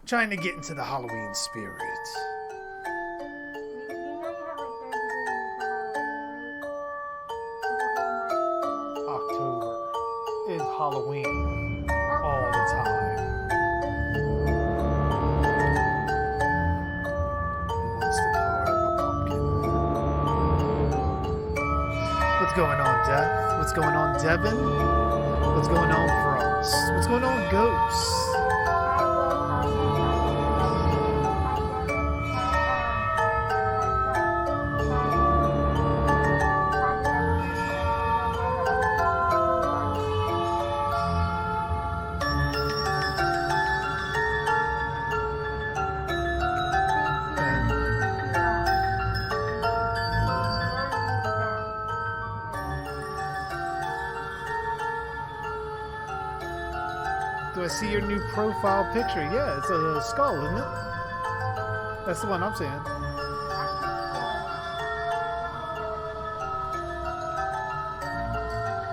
Trying to get into the Halloween spirit. You know you have like 30 days until Halloween, right? It's a whole month. October is Halloween all the Okay. time. He wants to carve a pumpkin. What's going on, Death? What's going on, Devin? What's going on, Frost? What's going on, Ghosts? Hi, Will. Hi, Nick. Hi, everybody. Hi, Devin. Hi, Frost. Hi, Legacy. Hi, Daniela. Hi, everybody. Please keep the And music down. Lower the music down. There. do I see your new profile picture? Yeah, it's a skull, isn't it? That's the one I'm seeing. I keep scrolling. Look at my skeleton.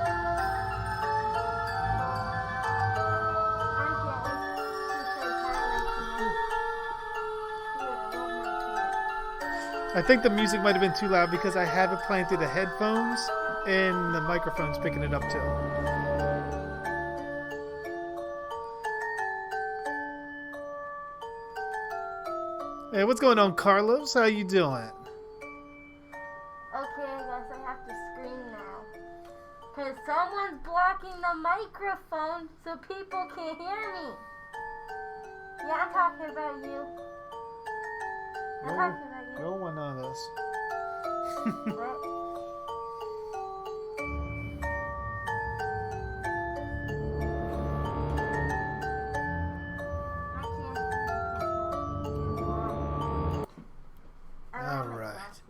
I can't wait to show Tyler to my kid. I love my kid. I think the music might have been too loud because I have it playing through the headphones and the microphone's picking it up too. Hey, what's going on, Carlos? How you doing? Okay, I guess I have to scream now. Because someone's blocking the microphone so people can't hear me. Yeah, I'm talking about you. I'm talking about you. No one on this. What? I can't see the people. It's too blind. I don't have my Alright. glasses.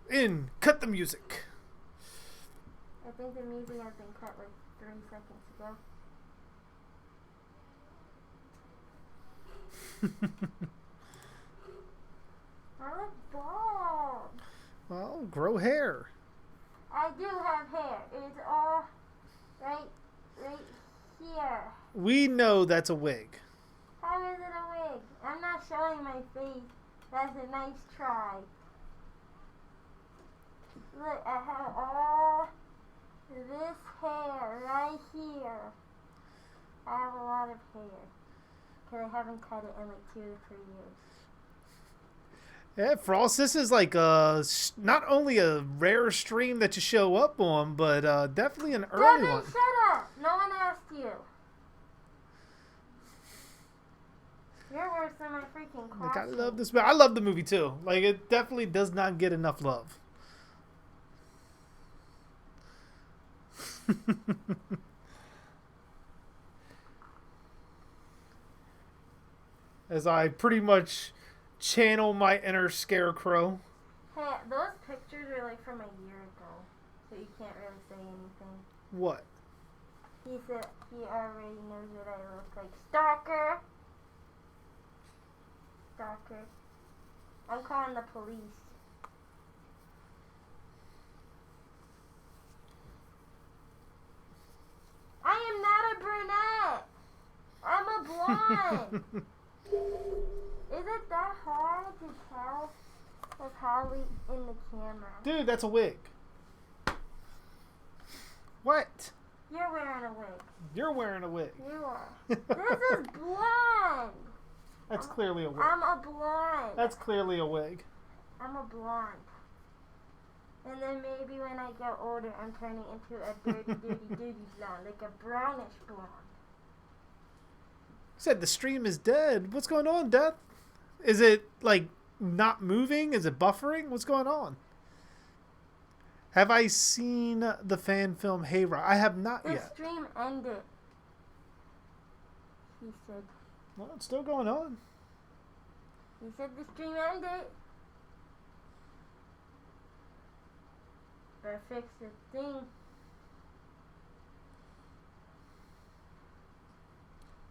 In, cut the music. I think the music has been cut like 3 seconds ago. I look bald. Well, grow hair. I do have hair. It's all right here. We know that's a wig. How is it a wig? I'm not showing my face. That's a nice try. Look, I have all this hair right here. I have a lot of hair. Because I haven't cut it in like 2 to 3 years. Yeah, Frost, this is like not only a rare stream that you show up on, but definitely an early Devin, one. shut up! No one asked you. You're worse than my freaking Like, I classmate. love this. I love the movie too. Like, it definitely does not get enough love. As I pretty much channel my inner scarecrow. Hey, those pictures are like from a year ago, so you can't really say anything. What? He said he already knows what I look like. Stalker! Stalker. I'm calling the police. I am not a brunette! I'm a blonde! Is it that hard to tell? That's Holly in the camera. Dude, that's a wig. What? You're wearing a wig. You're wearing a wig. You are. This is blonde. That's clearly a wig. I'm a blonde. That's clearly a wig. I'm a blonde. And then maybe when I get older, I'm turning into a dirty, dirty blonde, like a brownish blonde. Said the stream is dead. What's going on, Death? Is it like not moving? Is it buffering? What's going on? Have I seen the fan film Hayride? I have not The yet. stream ended. He said. Well, it's still going on. He said the stream ended. Better fix the thing.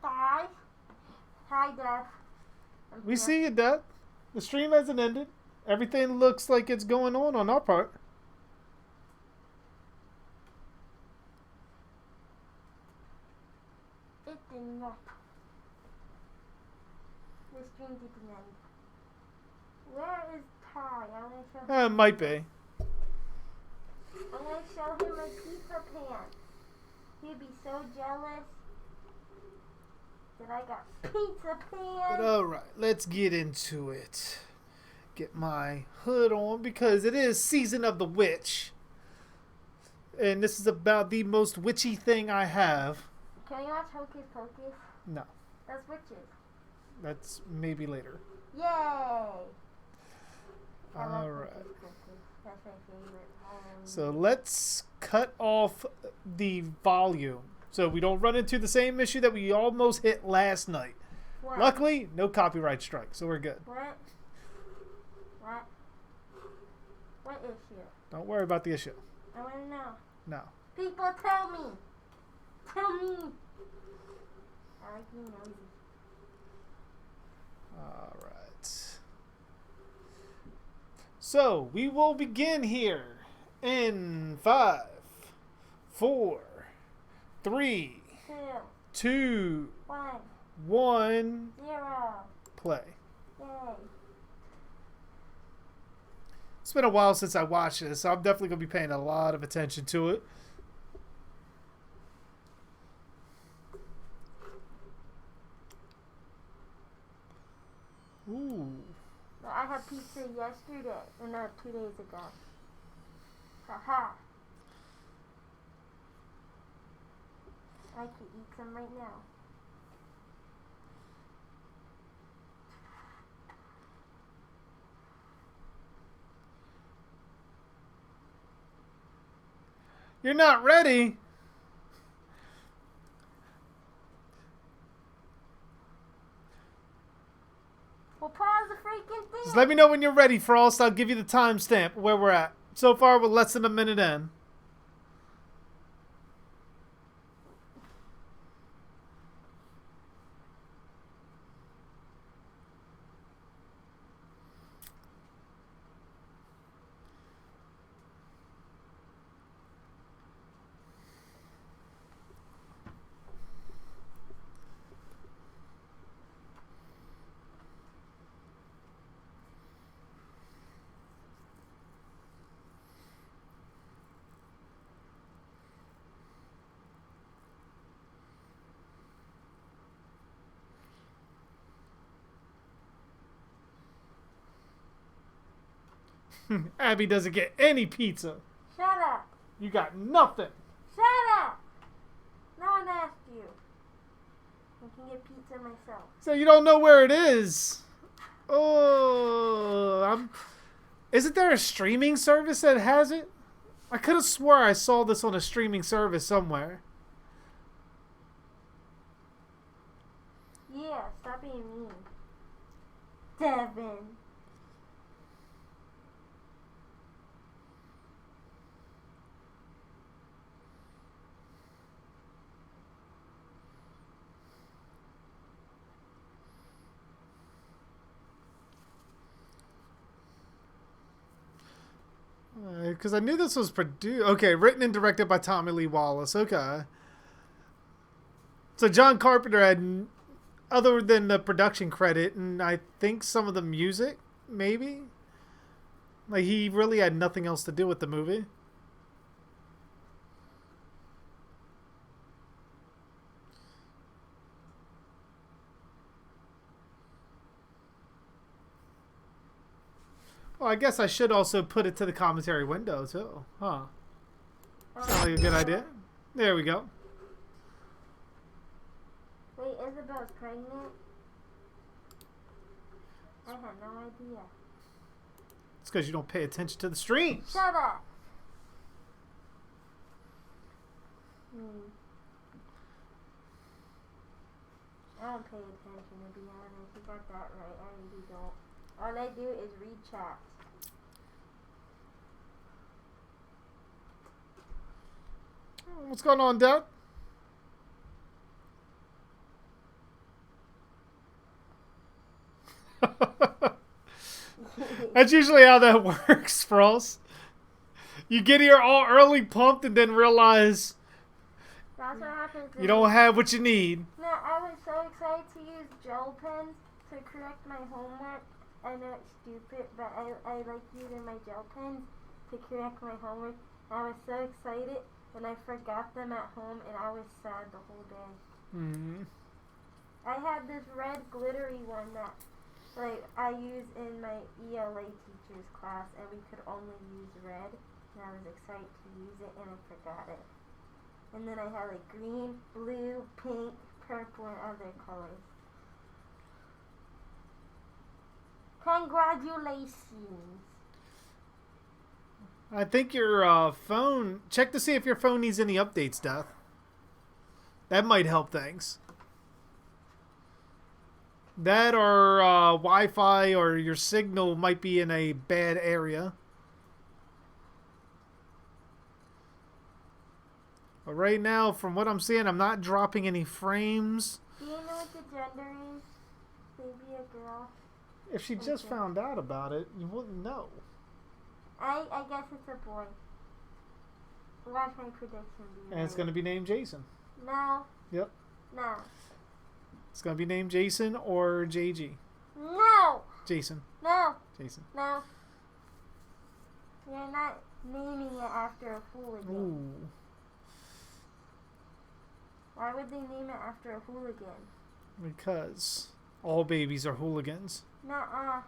Hi. Hi, Death. I'm We here. see you, Death. The stream hasn't ended. Everything looks like it's going on our part. It did not. the stream didn't end. Where is Ty? I want to show him. It might be. I'm going to show him my pizza pan. He'd be so jealous that I got pizza pan. But alright, let's get into it. Get my hood on because it is Season of the Witch. And this is about the most witchy thing I have. Can you watch Hocus Pocus? No. That's witches. That's maybe later. Yay! I love Alright. Hocus Pocus. That's my favorite. So let's cut off the volume so we don't run into the same issue that we almost hit last night. What? Luckily, no copyright strike, so we're good. What? What? What issue? Don't worry about the issue. I want to know. No. People, tell me. Tell me. I like being nosy. Alright. So, we will begin here in 5, 4, 3, 2, 1, 0. play. Yay. It's been a while since I watched this, so I'm definitely going to be paying a lot of attention to it. Ooh. I had pizza yesterday. No, 2 days ago. Haha. I could eat some right now. You're not ready? Well, pause the freaking thing. Just let me know when you're ready, Frost. I'll give you the timestamp where we're at. So far, we're less than a minute in. Abby doesn't get any pizza. Shut up. You got nothing. Shut up. No one asked you. I can get pizza myself. So you don't know where it is. Oh, isn't there a streaming service that has it? I could have swore I saw this on a streaming service somewhere. Yeah, stop being mean. Devin. Because I knew this was produced. Okay, written and directed by Tommy Lee Wallace. Okay. So John Carpenter had, other than the production credit, and I think some of the music, maybe? Like, he really had nothing else to do with the movie. Well, I guess I should also put it to the commentary window, too. Huh. Sounds like a good idea. There we go. Wait, Isabel's pregnant? I had no idea. It's because you don't pay attention to the streams. Shut up! I don't pay attention, to be honest. You got that right. I really don't. All I do is read chats. What's going on, Dad? That's usually how that works, Frost. You get here all early pumped and then realize That's what happens. you don't have what you need. No, I was so excited to use gel pens to correct my homework. I know it's stupid, but I like using my gel pens to correct my homework. I was so excited when I forgot them at home, and I was sad the whole day. Mm-hmm. I had this red glittery one that I use in my ELA teacher's class, and we could only use red. And I was excited to use it, and I forgot it. And then I had like green, blue, pink, purple, and other colors. Congratulations. I think your phone... Check to see if your phone needs any updates, Death. That might help things. That or Wi-Fi or your signal might be in a bad area. But right now, from what I'm seeing, I'm not dropping any frames. Do you know what the gender is? Maybe a girl. If she just found out about it, you wouldn't know. I guess it's a boy. Watch my prediction be And it's going to be named Jason. No. Yep. No. It's going to be named Jason or JG. No. Jason. No. Jason. No. You're not naming it after a hooligan. Ooh. Why would they name it after a hooligan? Because all babies are hooligans. Nuh-uh.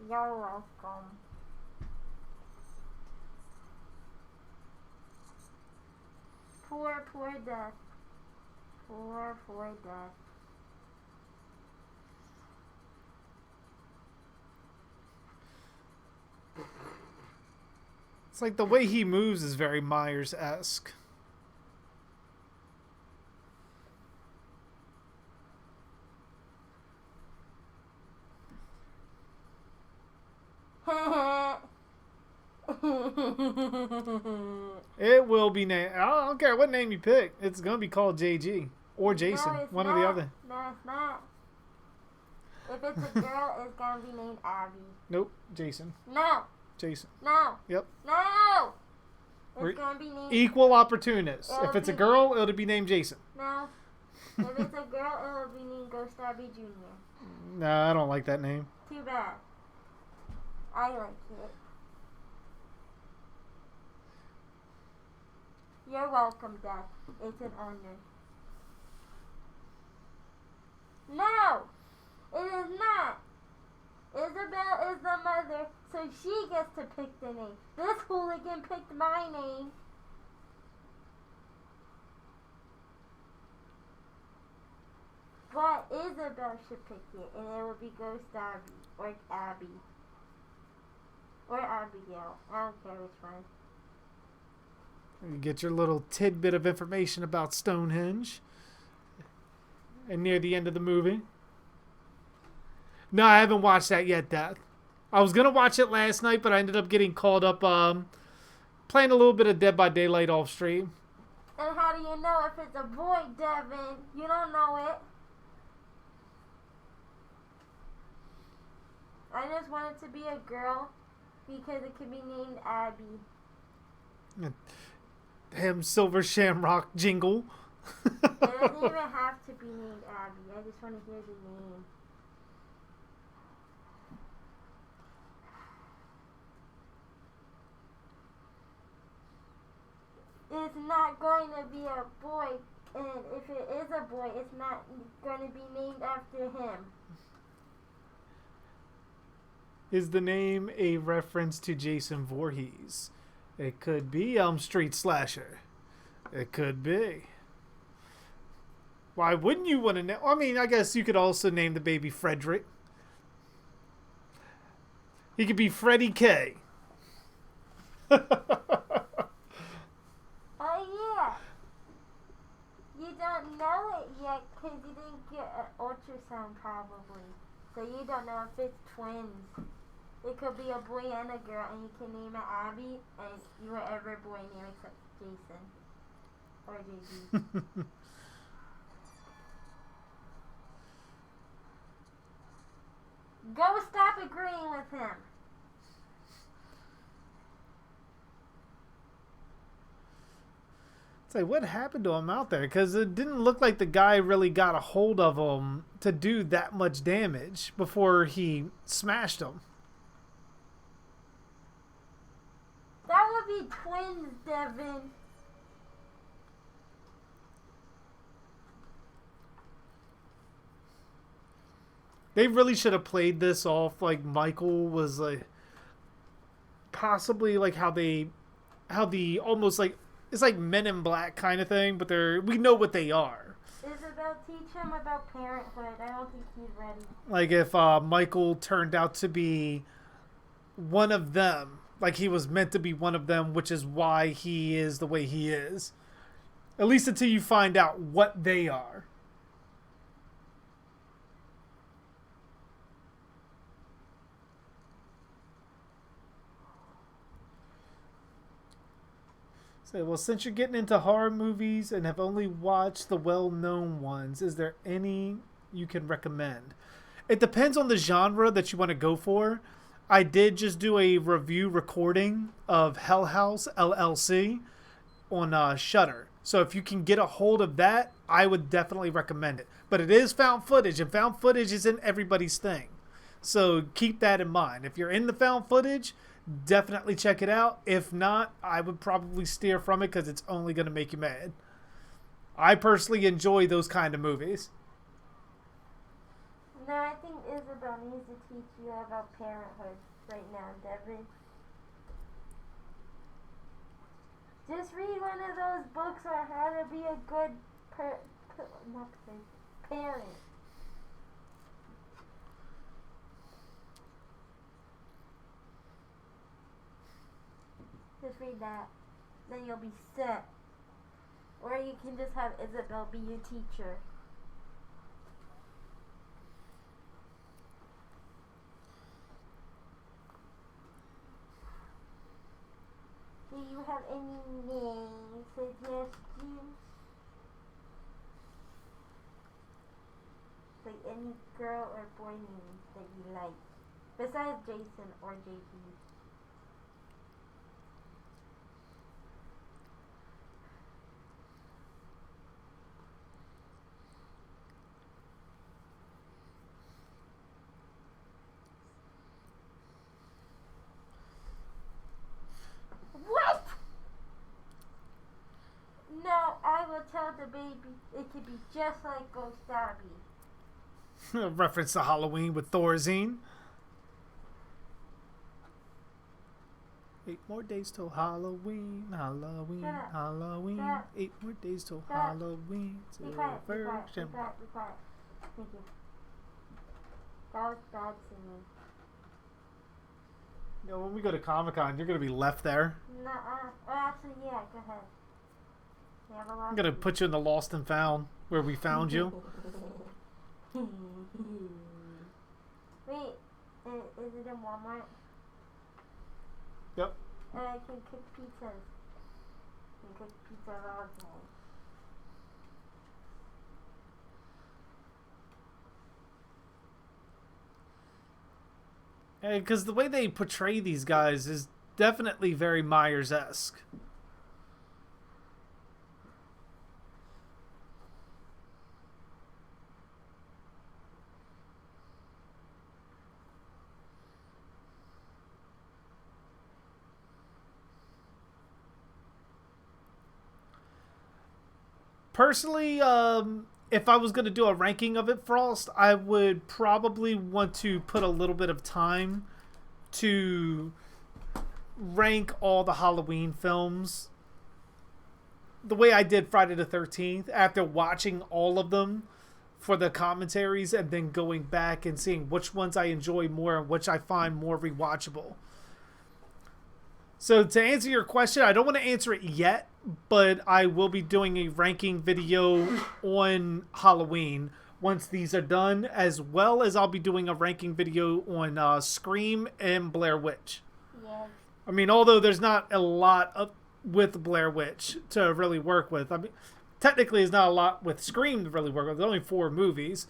You're welcome. Poor Death. Poor Death. It's like the way he moves is very Myers-esque. It will be named. I don't care what name you pick. It's going to be called JG or Jason. No, one not. or the other. No, it's not. If it's a girl, it's going to be named Abby. Nope. Jason. No. Jason. No. Yep. No. We're It's going to be named... equal opportunists. It'll If it's a be- girl, it'll be named Jason. No. If it's a girl, it'll be named Ghost Abby Jr. No, I don't like that name. Too bad. I like it. You're welcome, Dad. It's an honor. No! It is not! Isabel is the mother, so she gets to pick the name. This hooligan picked my name. But Isabel should pick it, and it will be Ghost Abby, or Abby. Or Abigail. I don't care which one. You get your little tidbit of information about Stonehenge. And near the end of the movie. No, I haven't watched that yet, Death. I was going to watch it last night, but I ended up getting caught up playing a little bit of Dead by Daylight off stream. And how do you know if it's a boy, Devin? You don't know it. I just want it to be a girl because it could be named Abby. Damn Silver Shamrock jingle. It doesn't even have to be named Abby. I just want to hear the name. It's not going to be a boy, and if it is a boy, it's not going to be named after him. Is the name a reference to Jason Voorhees? It could be Elm Street Slasher. It could be. Why wouldn't you want to name? I mean, I guess you could also name the baby Frederick. He could be Freddie K. Oh, yeah. You don't know it yet because you didn't get an ultrasound probably. So you don't know if it's twins. It could be a boy and a girl, and you can name it Abby, and whatever boy name except Jason. Or JG. Go stop agreeing with him. It's like, what happened to him out there? Because it didn't look like the guy really got a hold of him to do that much damage before he smashed him. That would be twins, Devin. They really should have played this off like Michael was like possibly like how the almost like it's like Men in Black kind of thing, but we know what they are. Isabel, teach him about parenthood. I don't think he's ready. Like if Michael turned out to be one of them, like he was meant to be one of them, which is why he is the way he is. At least until you find out what they are. Well, since you're getting into horror movies and have only watched the well-known ones, is there any you can recommend? It depends on the genre that you want to go for. I did just do a review recording of Hell House LLC on Shudder. So if you can get a hold of that, I would definitely recommend it. But it is found footage, and found footage isn't everybody's thing. So keep that in mind. If you're in the found footage, definitely check it out. If not, I would probably steer from it because it's only going to make you mad. I personally enjoy those kind of movies. No, I think Isabel needs to teach you about parenthood right now, Devin. Just read one of those books on how to be a good parent. Just read that. Then you'll be set. Or you can just have Isabel be your teacher. Do you have any name suggestions? Like any girl or boy names that you like. Besides Jason or JP. What? No, I will tell the baby it could be just like Ghost Abby. Reference to Halloween with Thorazine. 8 more days till Halloween, Halloween, Halloween. 8 more days till Halloween. Be quiet, be quiet, be quiet, be quiet. Thank you. That was bad singing. You know, when we go to Comic-Con, you're going to be left there. Nuh-uh. Oh, actually, yeah, go ahead. We have a lot I'm going to put you in the Lost and Found, where we found you. Wait, is it in Walmart? Yep. I can cook pizzas. I can cook pizza all day. Because the way they portray these guys is definitely very Myers-esque. Personally, if I was going to do a ranking of it, Frost, I would probably want to put a little bit of time to rank all the Halloween films the way I did Friday the 13th after watching all of them for the commentaries and then going back and seeing which ones I enjoy more and which I find more rewatchable. So to answer your question, I don't want to answer it yet, but I will be doing a ranking video on Halloween once these are done, as well as I'll be doing a ranking video on Scream and Blair Witch. Yeah. I mean, although there's not a lot with Blair Witch to really work with. I mean, technically there's not a lot with Scream to really work with. There's only 4 movies,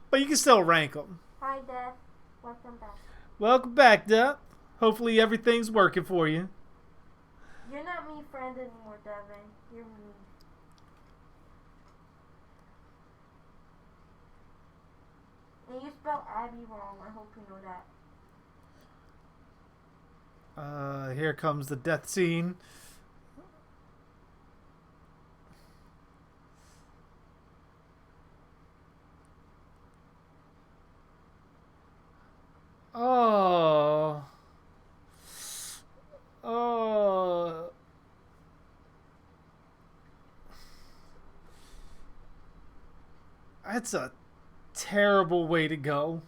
but you can still rank them. Hi, Dad. Welcome back. Welcome back, Dad. Hopefully everything's working for you. You're not me friend anymore, Devin. You're me. And you spelled Abby wrong. I hope you know that. Here comes the death scene. Oh. Oh. That's a terrible way to go.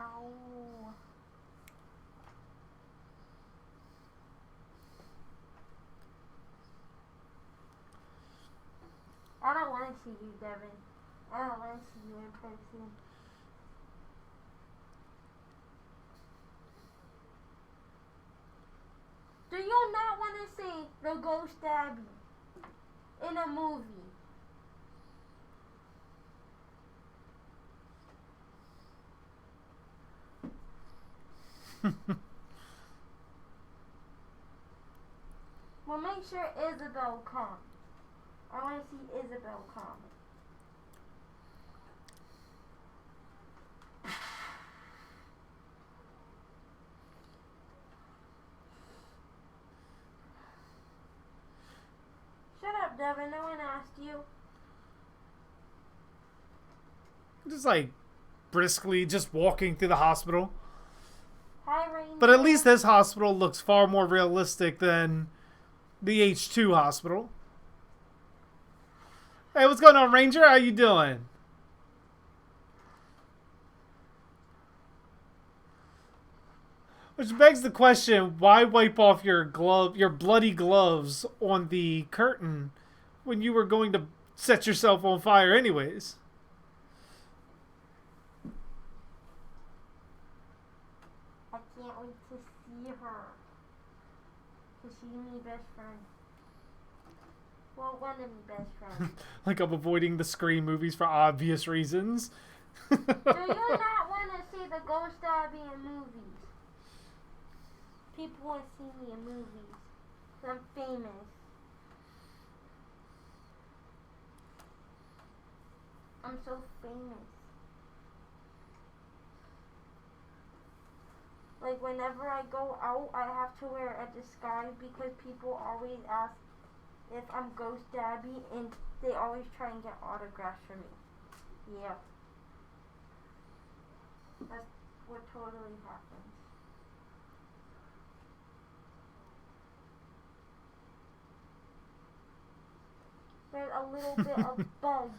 Ow. I don't want to see you, Devin. I don't want to see you in person. Do you not want to see the ghost Abby in a movie? Well, make sure Isabel comes. I want to see Isabel come. Shut up, Devin. No one asked you. Just like briskly just walking through the hospital. Hi, Ranger. But at least this hospital looks far more realistic than the H2 hospital. Hey, what's going on, Ranger? How you doing? Which begs the question, why wipe off your bloody gloves on the curtain when you were going to set yourself on fire anyways? I can't wait to see her. Because she's my best friend. Well, one of my best friends. Like I'm avoiding the Scream movies for obvious reasons. Do you not want to see the Ghost Abby in movies? People want to see me in movies. I'm famous. I'm so famous. Like whenever I go out, I have to wear a disguise because people always ask if I'm Ghost Abby and they always try and get autographs for me. Yeah. That's what totally happens. There's a little bit of bug.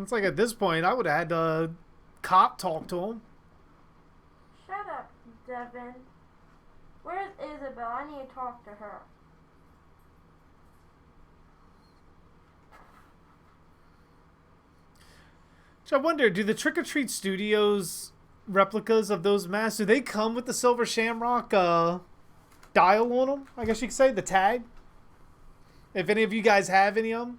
It's like at this point, I would have had to cop talk to him. Shut up, Devin. Where's Isabel? I need to talk to her. So I wonder, do the Trick or Treat Studios replicas of those masks, do they come with the Silver Shamrock dial on them? I guess you could say, the tag? If any of you guys have any of them.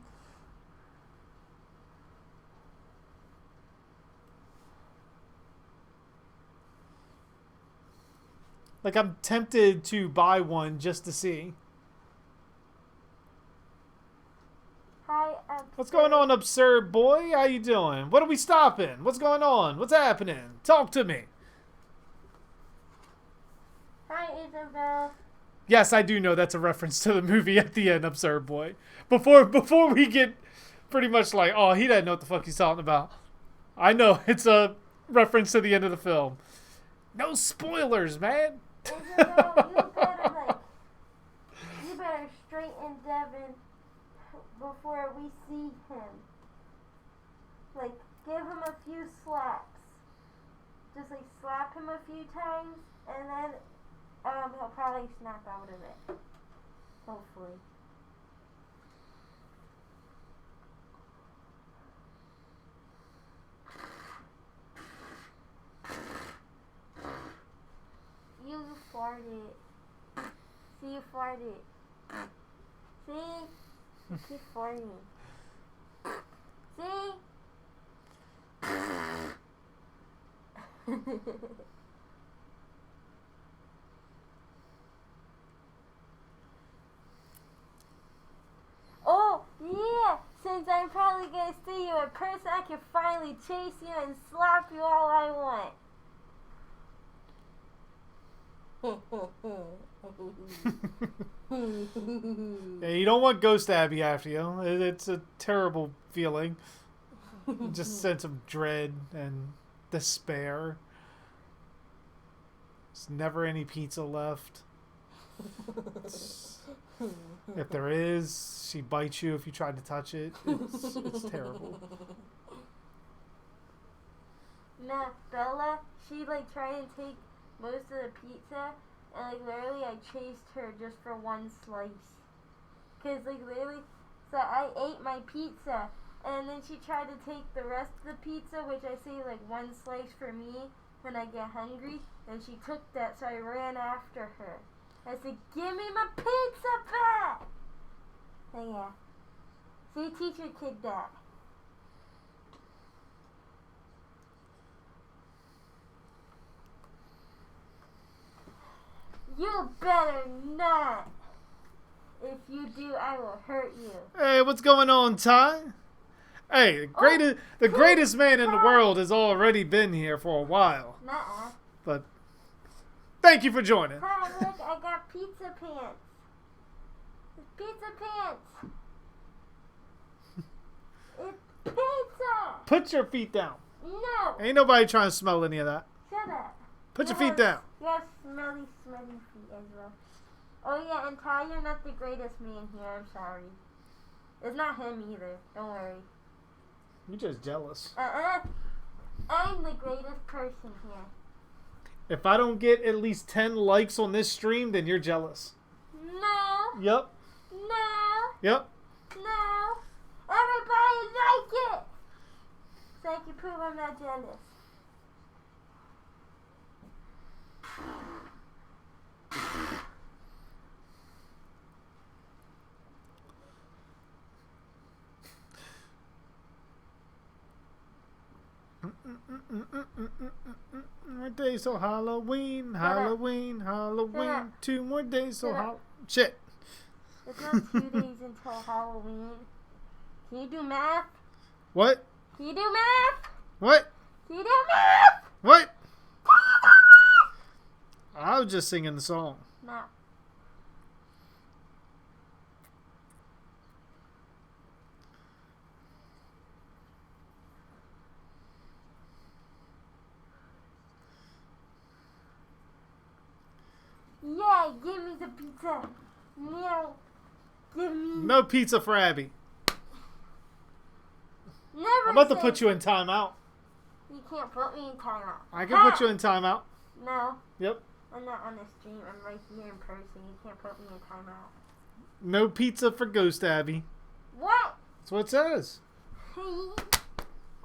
Like, I'm tempted to buy one just to see. Hi, What's going on, absurd boy? How you doing? What are we stopping? What's going on? What's happening? Talk to me. Hi, Isabel. Yes, I do know that's a reference to the movie at the end, absurd boy. Before we get pretty much like, oh, he doesn't know what the fuck he's talking about. I know it's a reference to the end of the film. No spoilers, man. Isabel, you better straighten Devin before we see him. Like, give him a few slaps. Just like slap him a few times, and then he'll probably snap out of it. Hopefully. You farted. See, you farted. See? Keep farting. See? Oh, yeah! Since I'm probably gonna see you in person, I can finally chase you and slap you all I want. Yeah, you don't want Ghost Abby after you. It's a terrible feeling. Just sense of dread and despair. There's never any pizza left. If there is, she bites you if you try to touch it. It's terrible. No, Bella, she like tried to take most of the pizza, and like literally I chased her just for one slice. Cause like literally, so I ate my pizza, and then she tried to take the rest of the pizza, which I say like one slice for me when I get hungry, and she took that, so I ran after her. I said, "Give me my pizza back!" So yeah, see, teach your kid that. You better not. If you do, I will hurt you. Hey, what's going on, Ty? Hey, the greatest man in the world has already been here for a while. Nuh-uh. But thank you for joining. Hi, look, I got pizza pants. It's pizza pants. It's pizza. Put your feet down. No. Ain't nobody trying to smell any of that. Shut up. Put your feet down. You have smelly feet as well. Oh yeah, and Ty, you're not the greatest man here. I'm sorry. It's not him either. Don't worry. You're just jealous. I'm the greatest person here. If I don't get at least 10 likes on this stream, then you're jealous. No. Yep. No. Yep. No. Everybody like it. So I can prove I'm not jealous. More days till Halloween, Halloween, Halloween. 2 more days till Halloween. Shit. It's not 2 days until Halloween. Can you do math? What? Can you do math? What? Can you do math? What? I was just singing the song. No. Yeah, give me the pizza. No. Give me. No pizza for Abby. Never. I'm about to put you in timeout. You can't put me in timeout. I can put you in timeout. No. Yep. I'm not on the stream. I'm right here in person. You can't put me in timeout. No pizza for Ghost Abby. What? That's what it says.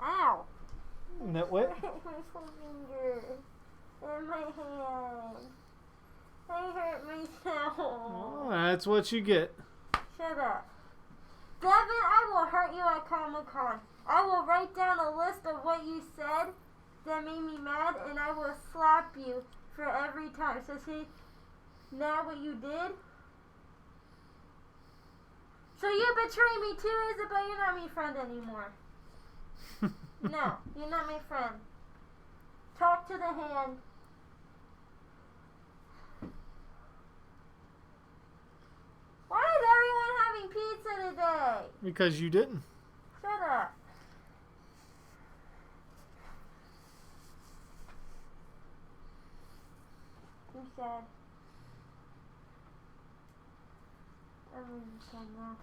Ow. Nitwit. My finger. And my hand. I hurt myself. Oh, that's what you get. Shut up. Devin, I will hurt you at Comic-Con. I will write down a list of what you said that made me mad, and I will slap you for every time. So see, now what you did? So you betrayed me too, Isabel. You're not my friend anymore. No, you're not my friend. Talk to the hand. Why is everyone having pizza today? Because you didn't. Shut up. You said. You said no.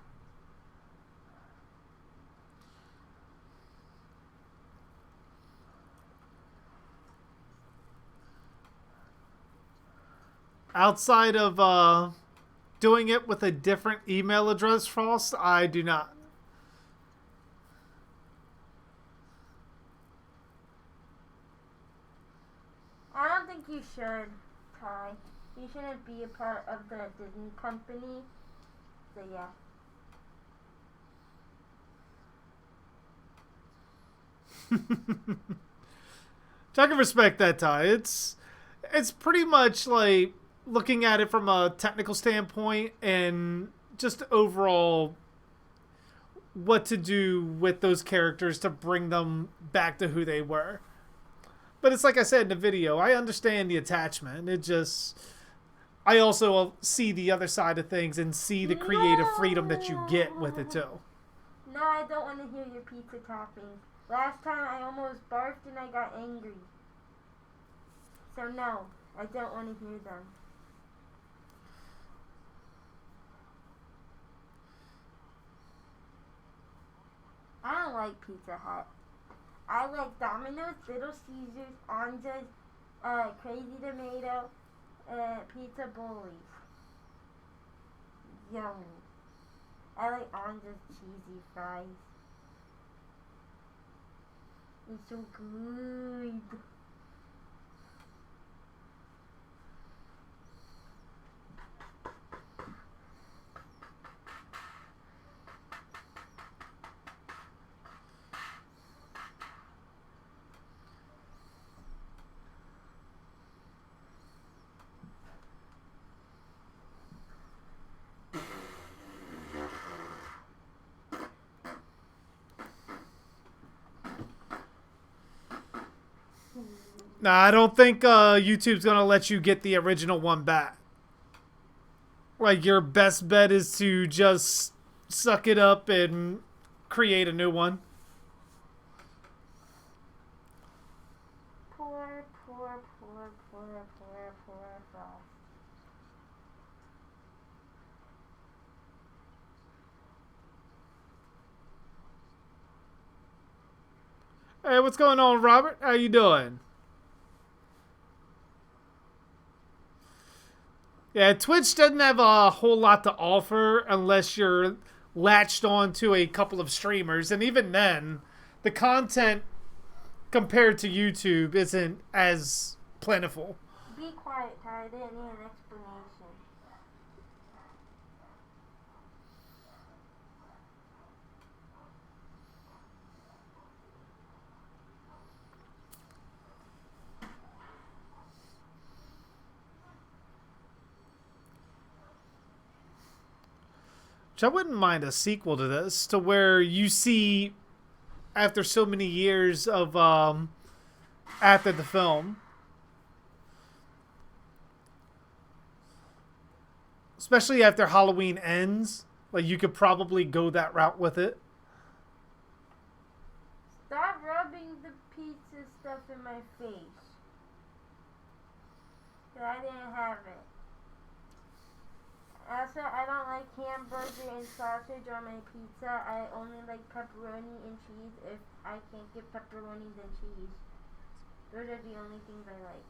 Outside of doing it with a different email address, Frost, I do not. I don't think you should, Ty. You shouldn't be a part of the Disney company pizza, yeah. I can respect that, Ty. It's pretty much like looking at it from a technical standpoint and just overall what to do with those characters to bring them back to who they were. But it's like I said in the video, I understand the attachment. It just I also see the other side of things and see the creative freedom that you get with it too. No, I don't want to hear your pizza toppings. Last time I almost barfed and I got angry. So no, I don't want to hear them. I don't like Pizza Hut. I like Domino's, Little Caesars, Anja's, Crazy Tomato, Pizza Bullies. Yummy. I like Anja's cheesy fries. It's so good. Nah, I don't think YouTube's gonna let you get the original one back. Like your best bet is to just suck it up and create a new one. Poor, poor, poor, poor, poor, poor Frost. Hey, what's going on, Robert? How you doing? Yeah, Twitch doesn't have a whole lot to offer unless you're latched on to a couple of streamers. And even then, the content compared to YouTube isn't as plentiful. Be quiet, Ty. I didn't need an explanation. Which I wouldn't mind a sequel to this, to where you see, after so many years of after the film, especially after Halloween ends, like you could probably go that route with it. Stop rubbing the pizza stuff in my face. 'Cause I didn't have it. Also, I don't like hamburger and sausage on my pizza. I only like pepperoni and cheese if I can't get pepperonis and cheese. Those are the only things I like.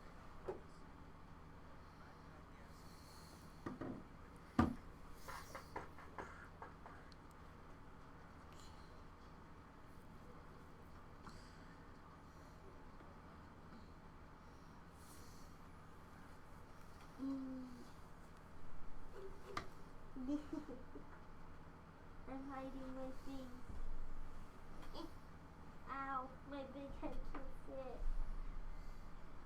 I'm hiding my things. Ow, my big head can't fit.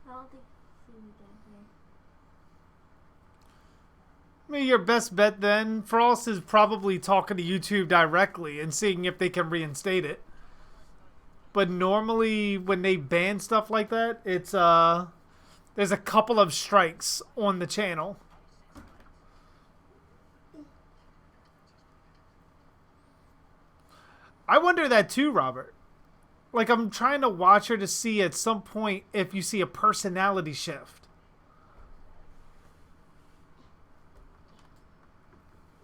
I don't think you see me down here. I mean, your best bet then, Frost, is probably talking to YouTube directly and seeing if they can reinstate it. But normally, when they ban stuff like that, it's there's a couple of strikes on the channel. I wonder that too, Robert. Like, I'm trying to watch her to see at some point if you see a personality shift.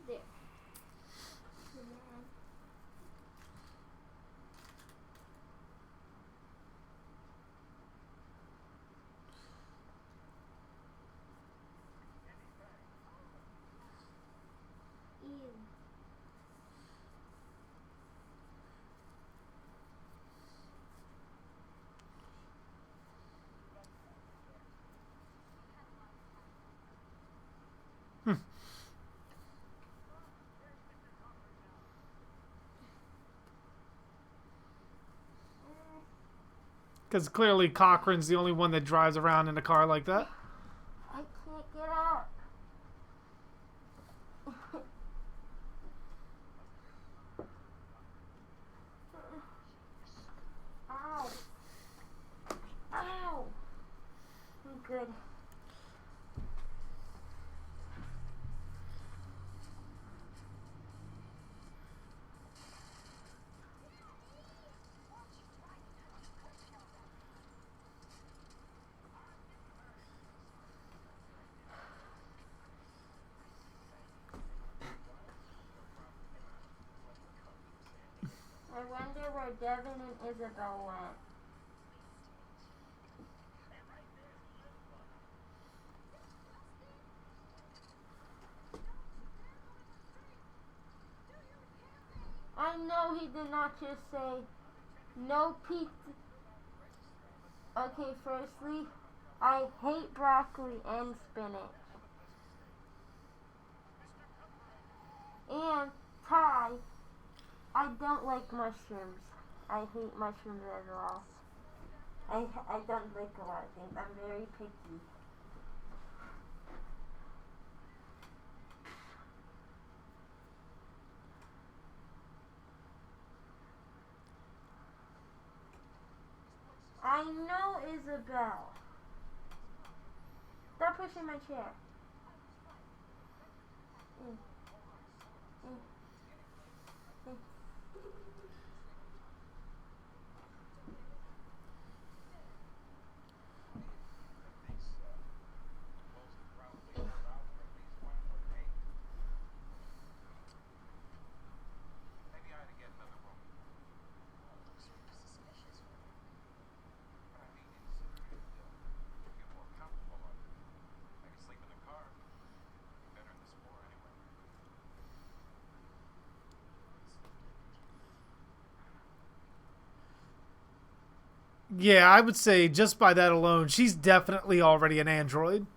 There. Ew. Because clearly Cochran's the only one that drives around in a car like that. I can't get up. Ow. Ow. I'm good. I wonder where Devin and Isabel went. I know he did not just say no pizza. Okay, firstly, I hate broccoli and spinach. And Ty, I don't like mushrooms. I hate mushrooms as well. I don't like a lot of things. I'm very picky. I know, Isabel. Stop pushing my chair. Yeah, I would say just by that alone, she's definitely already an android.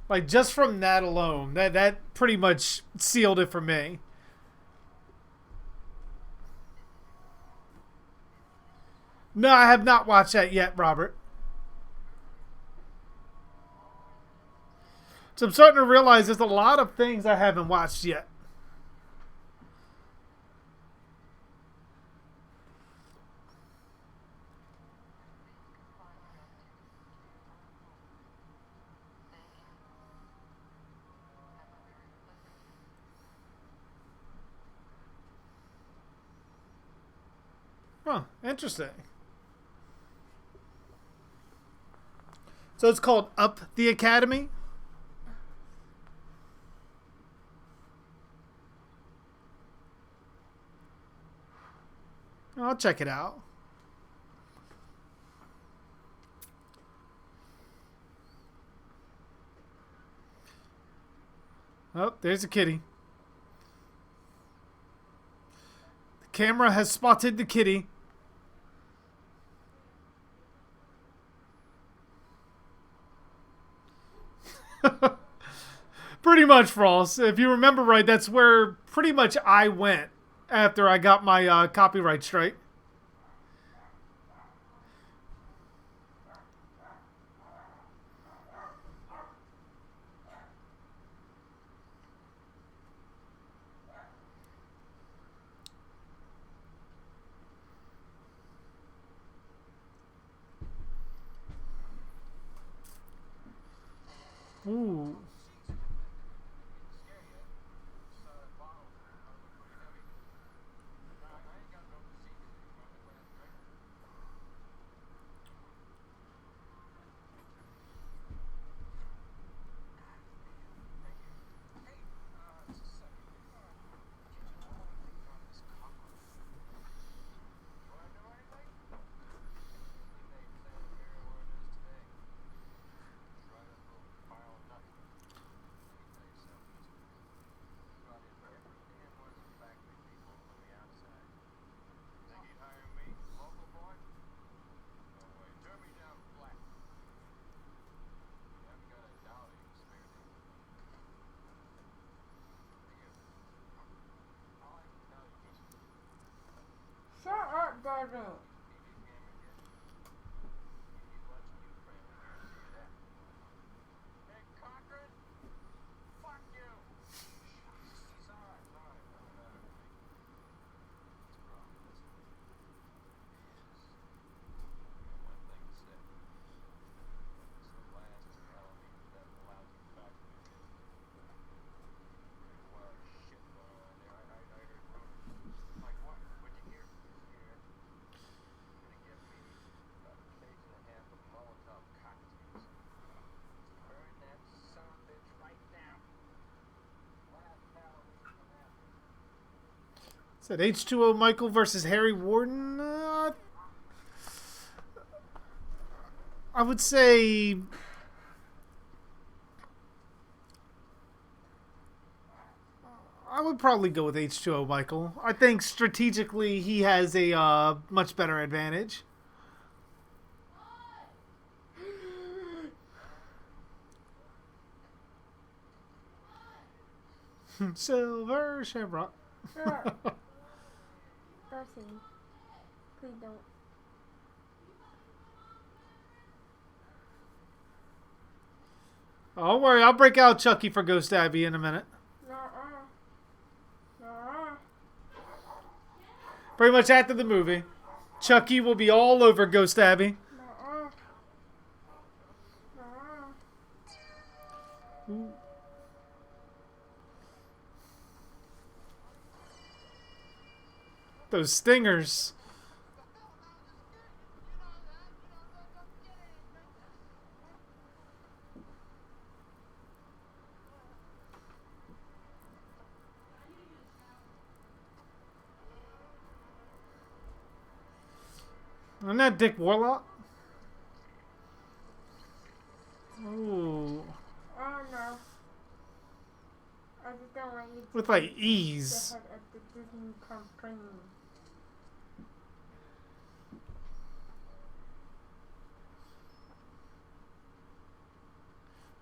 Like, just from that alone, that pretty much sealed it for me. No, I have not watched that yet, Robert. So I'm starting to realize there's a lot of things I haven't watched yet. Huh, interesting. So it's called Up the Academy? I'll check it out. Oh, there's a kitty. The camera has spotted the kitty. Pretty much, Frost. If you remember right, that's where pretty much I went after I got my copyright straight. Ooh. Said H2O Michael versus Harry Warden. I would say I would probably go with H2O Michael. I think strategically he has a much better advantage. Silver Shamrock. Darcy, please don't. Oh, don't worry, I'll break out Chucky for Ghost Abby in a minute. Pretty much after the movie, Chucky will be all over Ghost Abby. Those stingers. Isn't that Dick Warlock? Ooh. Oh no. I just don't want you to With like ease. the head of the Disney company.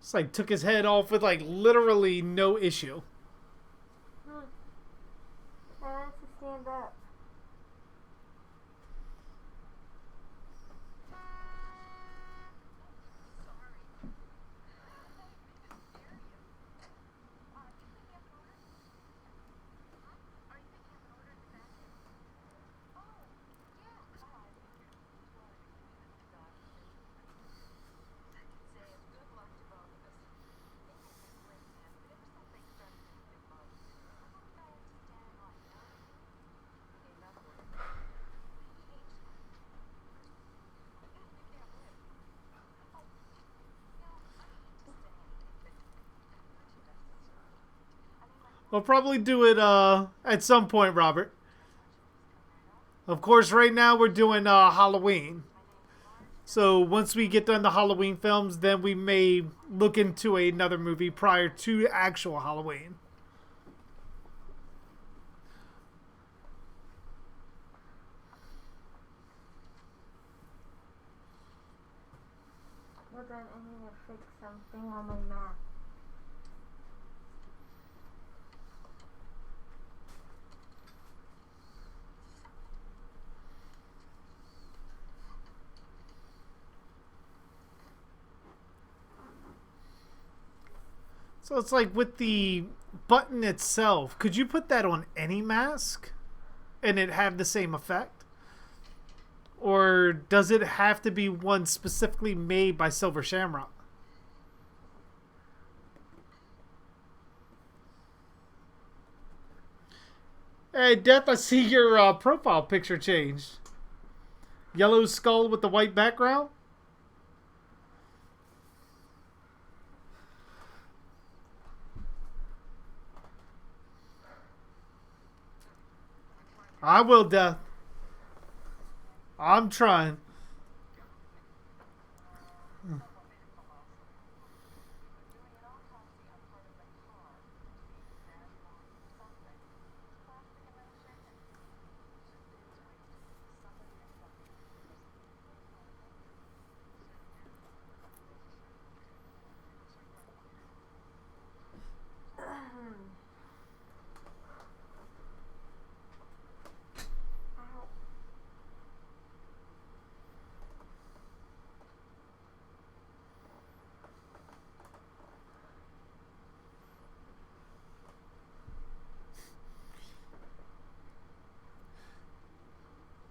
It's like took his head off with like literally no issue. I want to stand up. We'll probably do it at some point, Robert. Of course, right now we're doing Halloween. So once we get done the Halloween films, then we may look into another movie prior to actual Halloween. Well then I need to fix something on my map. So it's like with the button itself, could you put that on any mask and it have the same effect? Or does it have to be one specifically made by Silver Shamrock? Hey, Death, I see your profile picture changed. Yellow skull with the white background? I will, Death. I'm trying.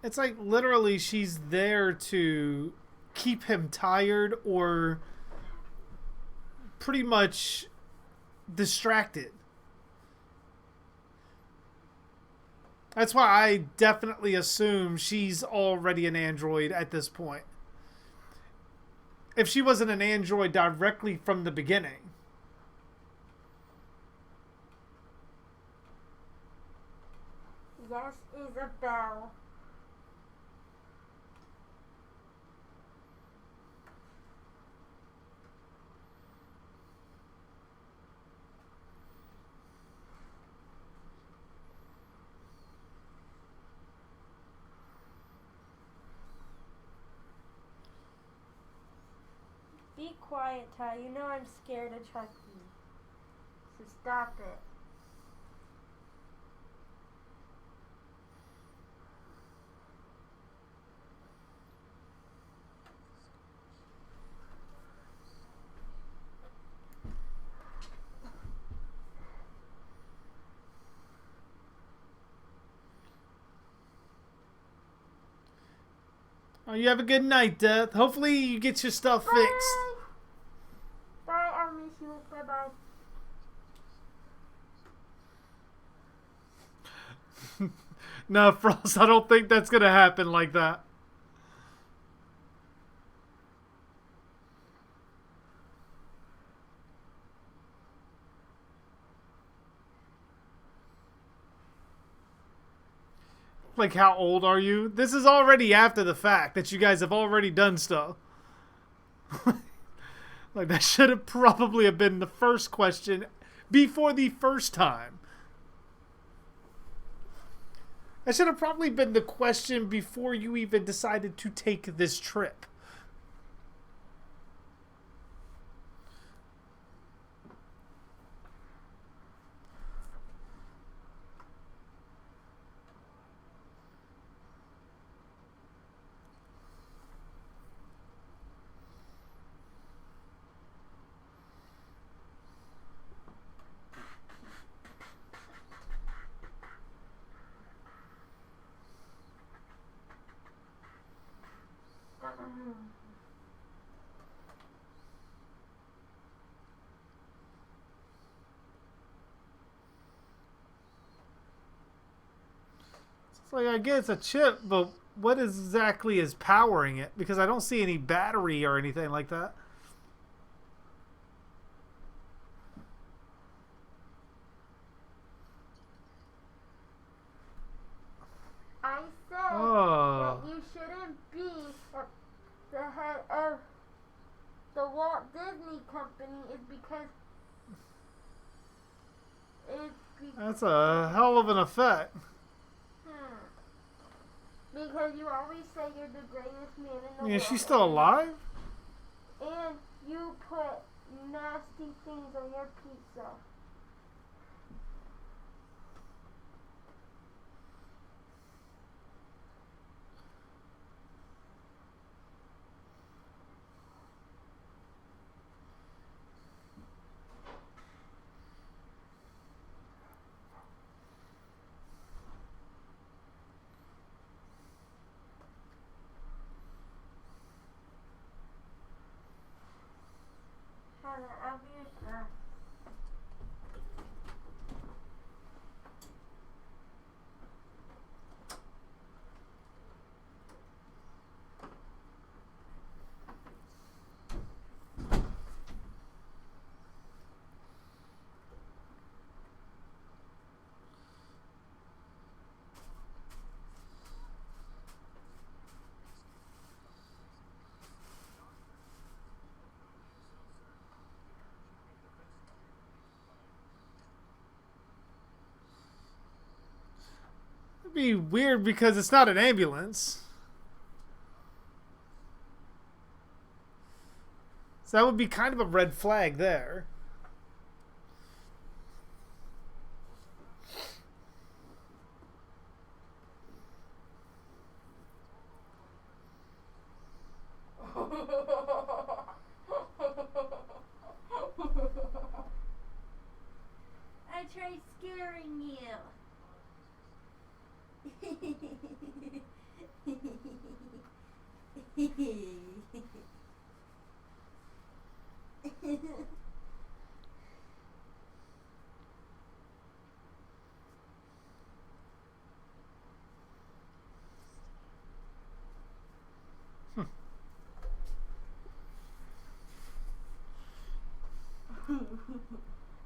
It's like literally she's there to keep him tired or pretty much distracted. That's why I definitely assume she's already an android at this point. If she wasn't an android directly from the beginning. Yes, Isabel. Be quiet, Ty. You know I'm scared of Chucky. So stop it. Oh, you have a good night, Death. Hopefully you get your stuff Bye. fixed. Bye, I'll miss you. Bye-bye. No, Frost, I don't think that's going to happen like that. Like, how old are you? This is already after the fact that you guys have already done stuff. Like, that should have probably have been the first question before the first time. That should have probably been the question before you even decided to take this trip. It's like, I get it's a chip, but what exactly is powering it? Because I don't see any battery or anything like that. I said Oh. that you shouldn't be at the head of the Walt Disney Company is because That's a hell of an effect. Because you always say you're the greatest man in the world. Yeah, she's still alive? And you put nasty things on your pizza. I'll be your son. It'd be weird because it's not an ambulance. So that would be kind of a red flag there. I tried scaring you.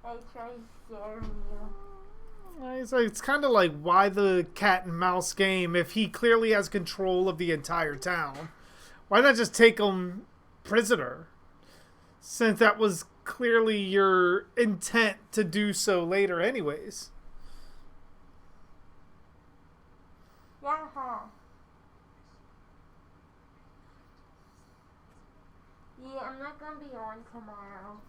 I tried scaring you. So it's kind of like, why the cat and mouse game if he clearly has control of the entire town? Why not just take him prisoner? Since that was clearly your intent to do so later anyways. Yeah. Yeah, I'm not gonna be on tomorrow.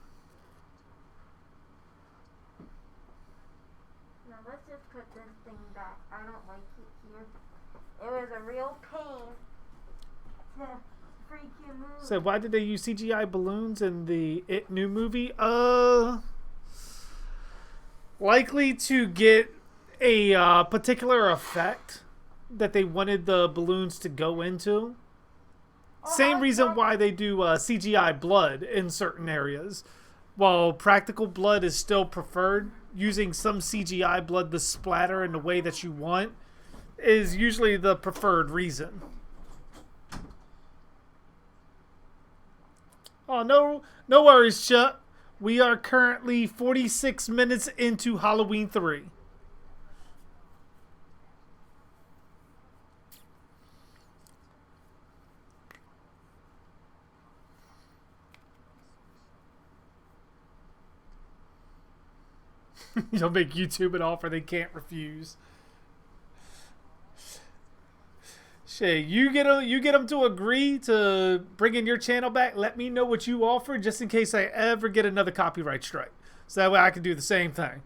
Now let's just put this thing back. I don't like it here. It was a real pain to freaking move. So why did they use CGI balloons in the It new movie? Likely to get a particular effect that they wanted the balloons to go into. Same reason why they do CGI blood in certain areas. While practical blood is still preferred, using some CGI blood to splatter in the way that you want is usually the preferred reason. Oh, no worries, Chuck. We are currently 46 minutes into Halloween 3. You'll make YouTube an offer they can't refuse. Shay, you get them to agree to bringing your channel back. Let me know what you offer, just in case I ever get another copyright strike, so that way I can do the same thing.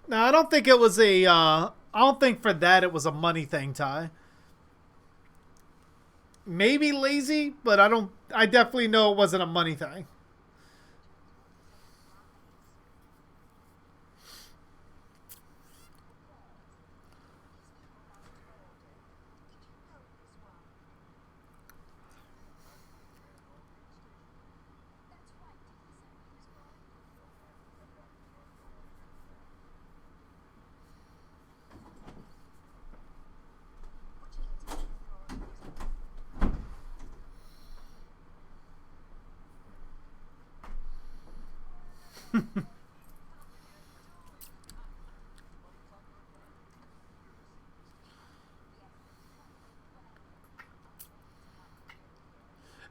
Now, I don't think it was a. I don't think for that it was a money thing, Ty. Maybe lazy, but I don't. I definitely know it wasn't a money thing.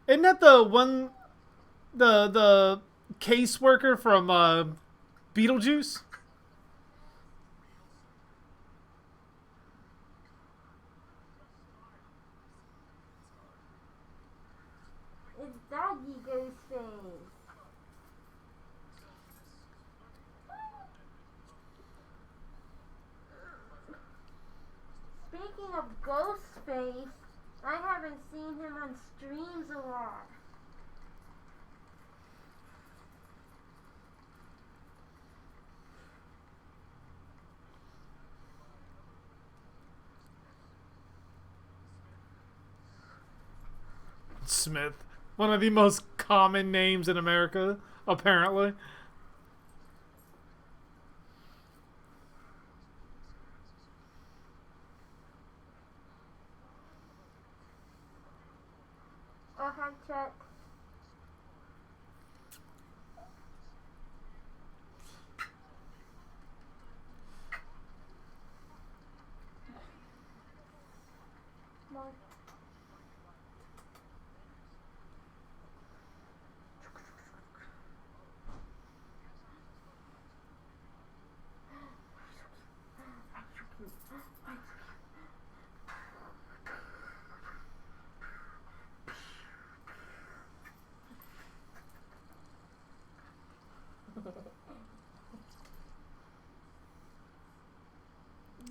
Isn't that the one, the caseworker from Beetlejuice? It's Doggy Ghostface. Speaking of Ghostface, I haven't seen him on streams a lot. Smith. One of the most common names in America, apparently. Oh, hi, Chuck. Mark.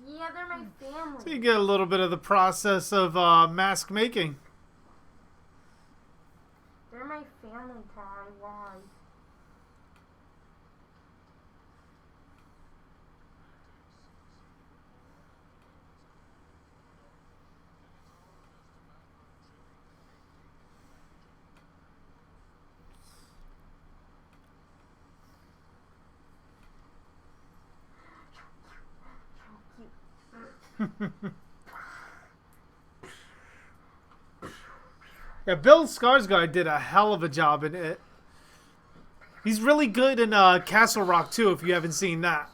Yeah, they're my family. So you get a little bit of the process of mask making. They're my family, Ty. Why? Yeah, Bill Skarsgård did a hell of a job in it. He's really good in Castle Rock too. If you haven't seen that.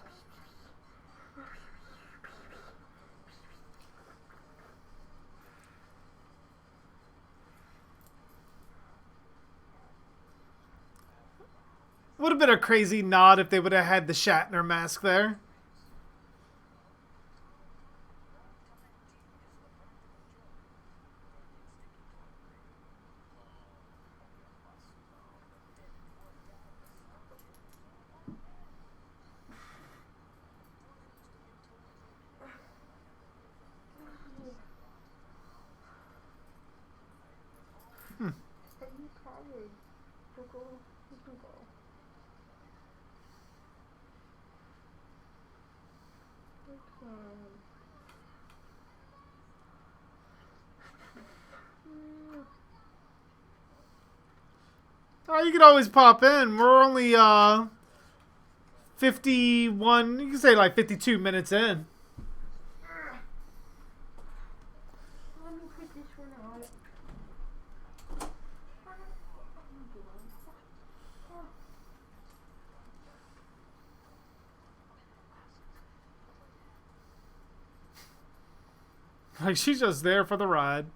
Would have been a crazy nod if they would have had the Shatner mask there. Are you tired? You can go. Oh, you can always pop in. We're only 51. You can say like 52 minutes in. Let me put this one on. Like she's just there for the ride.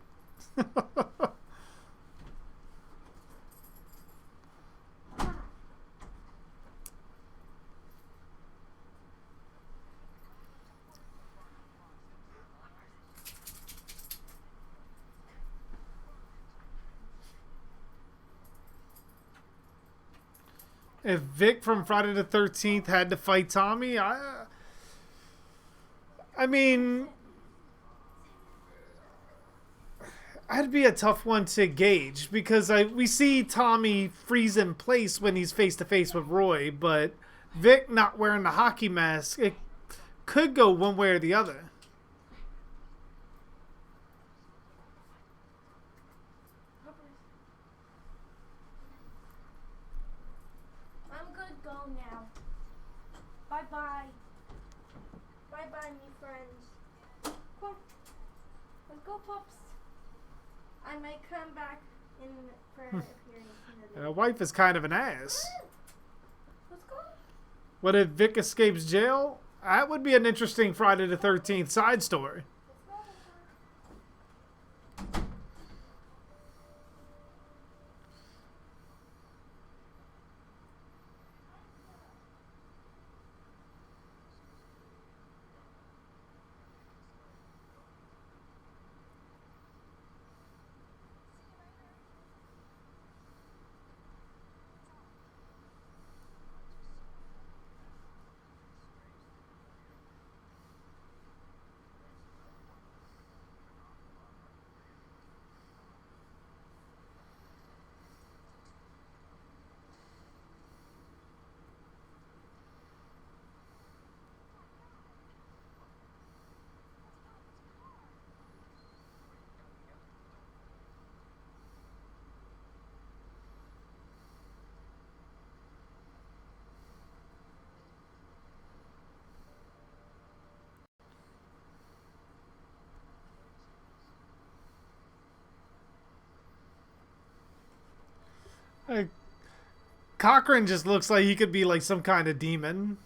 If Vic from Friday the 13th had to fight Tommy, I mean, that'd be a tough one to gauge because we see Tommy freeze in place when he's face to face with Roy, but Vic not wearing the hockey mask, it could go one way or the other. I'm good. Go now. Bye bye. Bye bye, me friends. Come, let's go, pups. I might come back in for appearance. Wife is kind of an ass. Let's go. What if Vic escapes jail? That would be an interesting Friday the 13th side story. Cochran just looks like he could be like some kind of demon.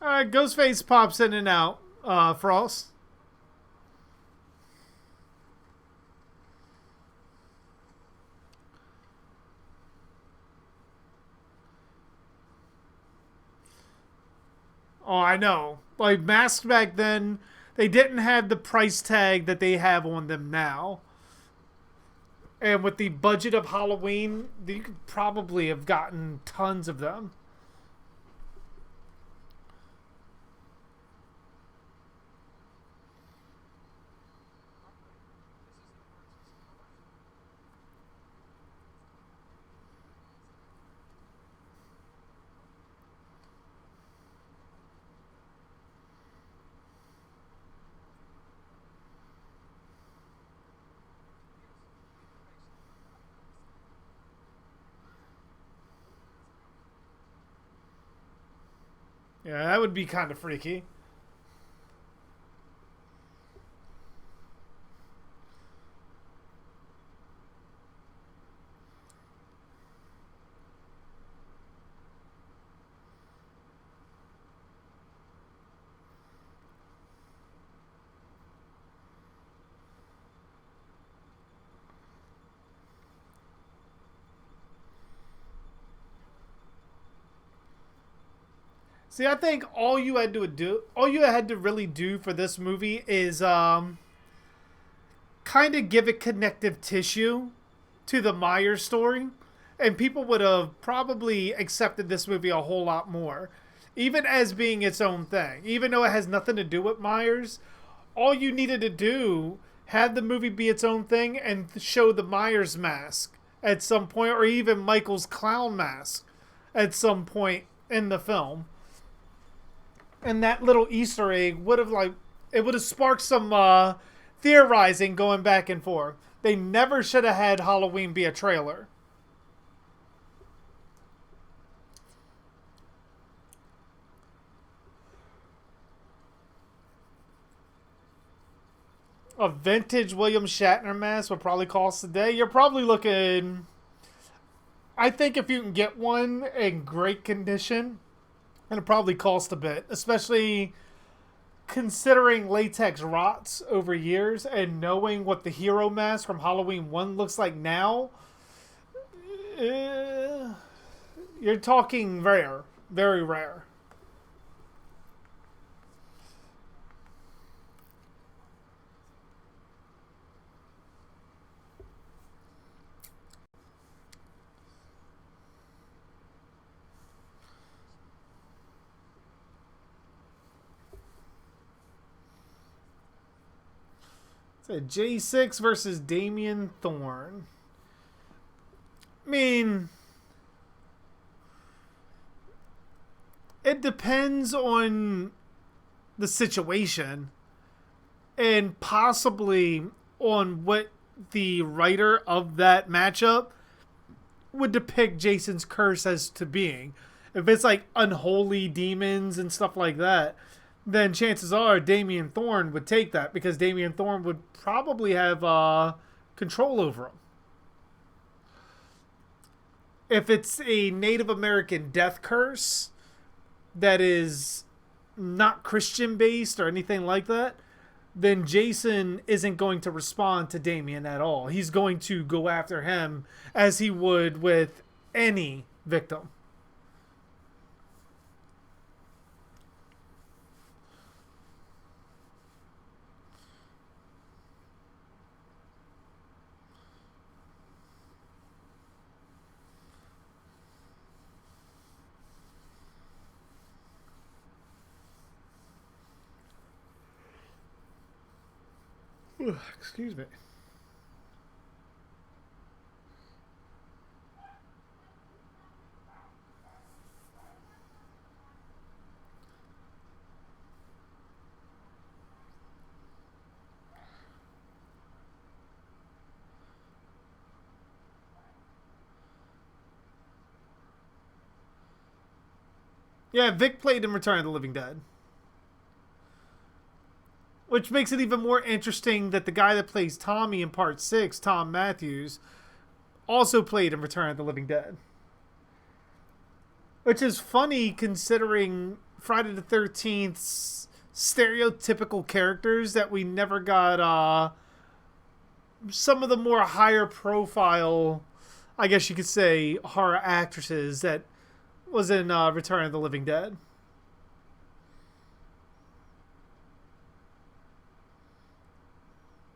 Alright, Ghostface pops in and out. Frost. Oh, I know. Like masks back then, they didn't have the price tag that they have on them now. And with the budget of Halloween, you could probably have gotten tons of them. Yeah, that would be kind of freaky. See, I think all you had to really do for this movie is kind of give it connective tissue to the Myers story, and people would have probably accepted this movie a whole lot more, even as being its own thing. Even though it has nothing to do with Myers, all you needed to do had the movie be its own thing and show the Myers mask at some point, or even Michael's clown mask at some point in the film. And that little Easter egg would have it would have sparked some theorizing going back and forth. They never should have had Halloween be a trailer. A vintage William Shatner mask would probably cost today. You're probably looking. I think if you can get one in great condition, it'll probably cost a bit, especially considering latex rots over years and knowing what the hero mask from Halloween 1 looks like now. You're talking rare. Very rare. So J6 versus Damien Thorne. I mean, it depends on the situation and possibly on what the writer of that matchup would depict Jason's curse as to being. If it's like unholy demons and stuff like that, then chances are Damien Thorne would take that because Damien Thorne would probably have control over him. If it's a Native American death curse that is not Christian based or anything like that, then Jason isn't going to respond to Damien at all. He's going to go after him as he would with any victim. Excuse me. Yeah, Vic played in Return of the Living Dead. Which makes it even more interesting that the guy that plays Tommy in Part 6, Tom Matthews, also played in Return of the Living Dead. Which is funny considering Friday the 13th's stereotypical characters that we never got some of the more higher profile, I guess you could say, horror actresses that was in Return of the Living Dead.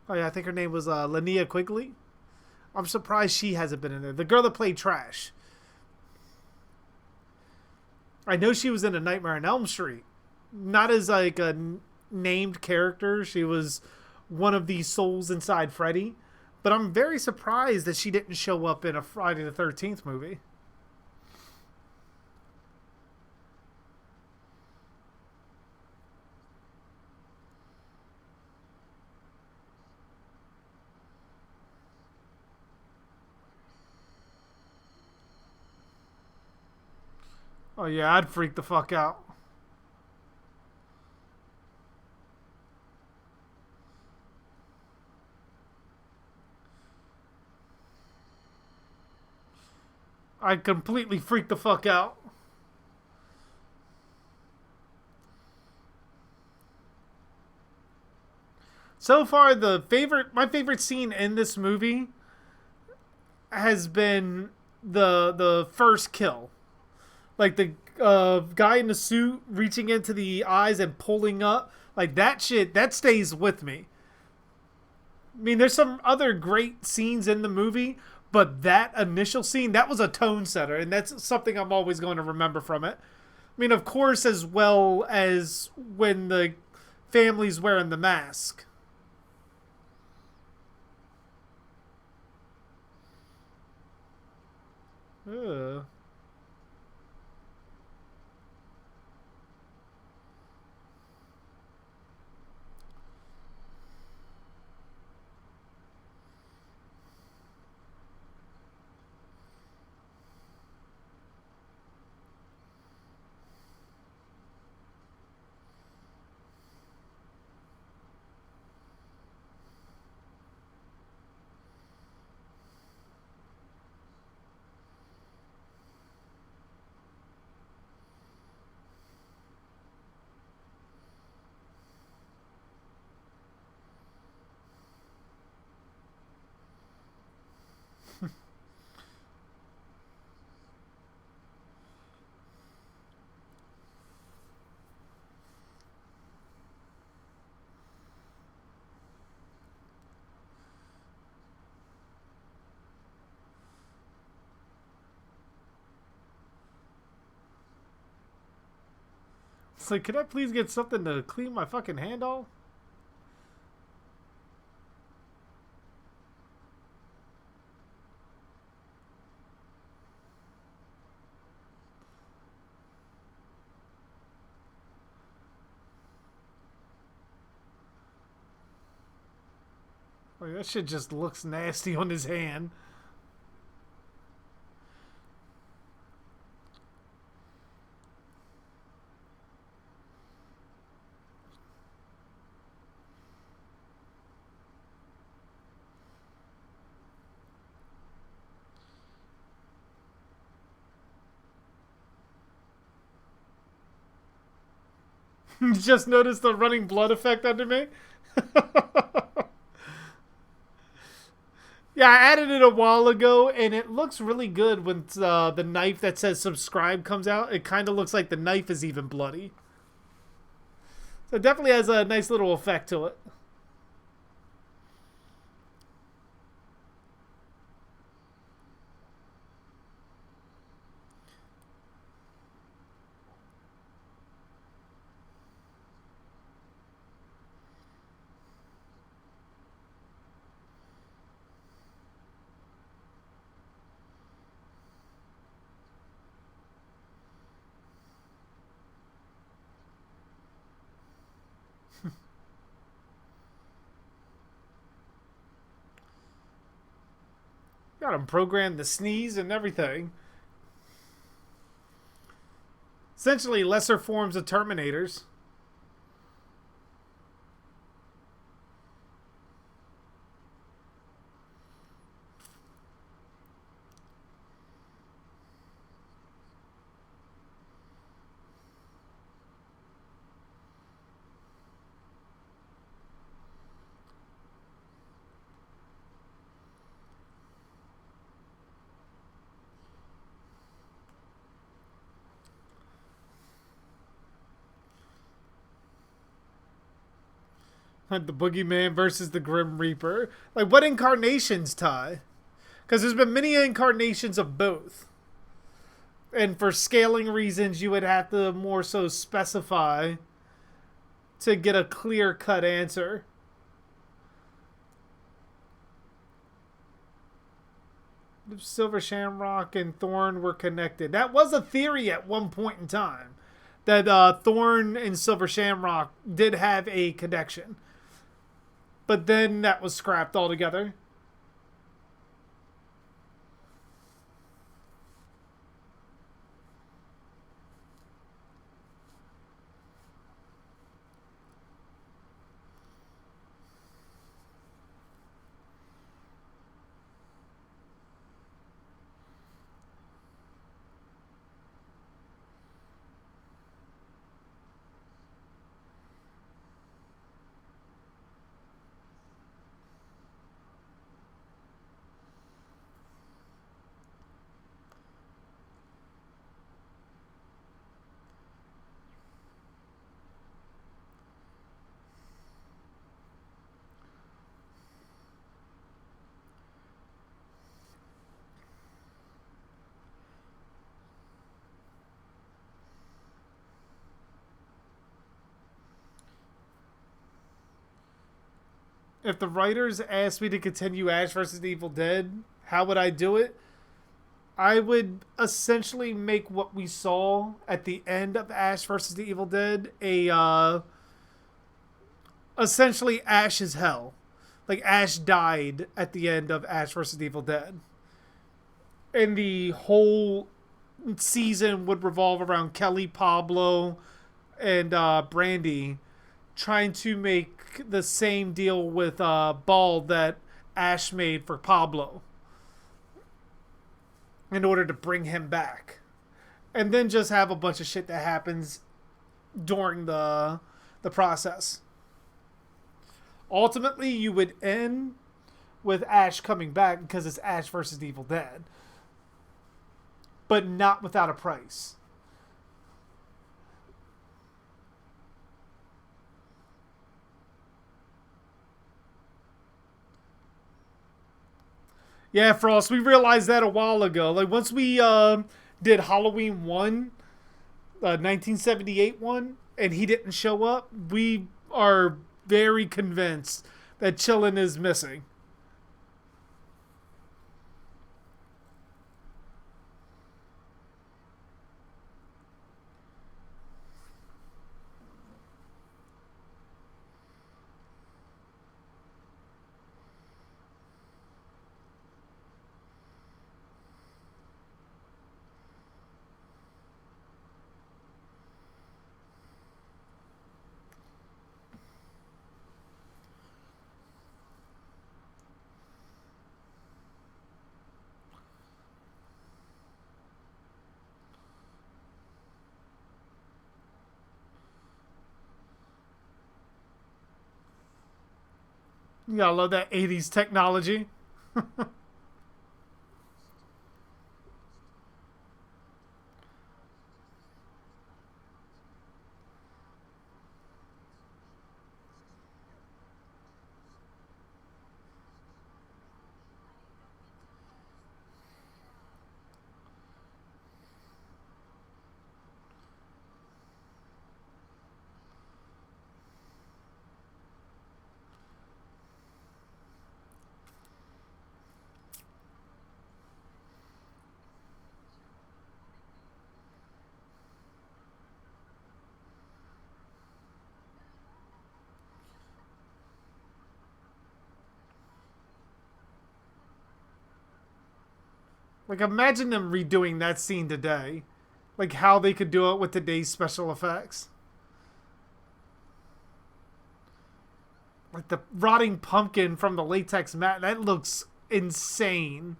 Oh yeah, I think her name was Linnea Quigley. I'm surprised she hasn't been in there. The girl that played Trash. I know she was in A Nightmare on Elm Street. Not as like a named character. She was one of the souls inside Freddy. But I'm very surprised that she didn't show up in a Friday the 13th movie. Oh yeah, I'd freak the fuck out. I'd completely freak the fuck out. So far, my favorite scene in this movie has been the first kill, like the guy in the suit reaching into the eyes and pulling up, like that shit. That stays with me. I mean, there's some other great scenes in the movie, but that initial scene, that was a tone setter, and that's something I'm always going to remember from it. I mean, of course, as well as when the family's wearing the mask. Ugh. It's like, could I please get something to clean my fucking hand off? Like, that shit just looks nasty on his hand. Just noticed the running blood effect under me. Yeah, I added it a while ago, and it looks really good when the knife that says subscribe comes out. It kind of looks like the knife is even bloody. So it definitely has a nice little effect to it. Got him programmed to sneeze and everything. Essentially, lesser forms of Terminators. The Boogeyman versus the Grim Reaper. Like, what incarnations, Ty? Because there's been many incarnations of both. And for scaling reasons, you would have to more so specify to get a clear-cut answer. Silver Shamrock and Thorn were connected. That was a theory at one point in time. That Thorn and Silver Shamrock did have a connection. But then that was scrapped altogether. If the writers asked me to continue Ash vs. the Evil Dead, how would I do it? I would essentially make what we saw at the end of Ash vs. the Evil Dead essentially Ash is hell. Like, Ash died at the end of Ash vs. the Evil Dead. And the whole season would revolve around Kelly, Pablo, and Brandy trying to make the same deal with Bald that Ash made for Pablo in order to bring him back. And then just have a bunch of shit that happens during the process. Ultimately, you would end with Ash coming back because it's Ash versus the Evil Dead. But not without a price. Yeah, Frost, we realized that a while ago. Like, once we did Halloween 1, 1978 one, and he didn't show up, we are very convinced that Chillin' is missing. You gotta love that 80s technology. Like, imagine them redoing that scene today. Like, how they could do it with today's special effects. Like, the rotting pumpkin from the latex mat, that looks insane.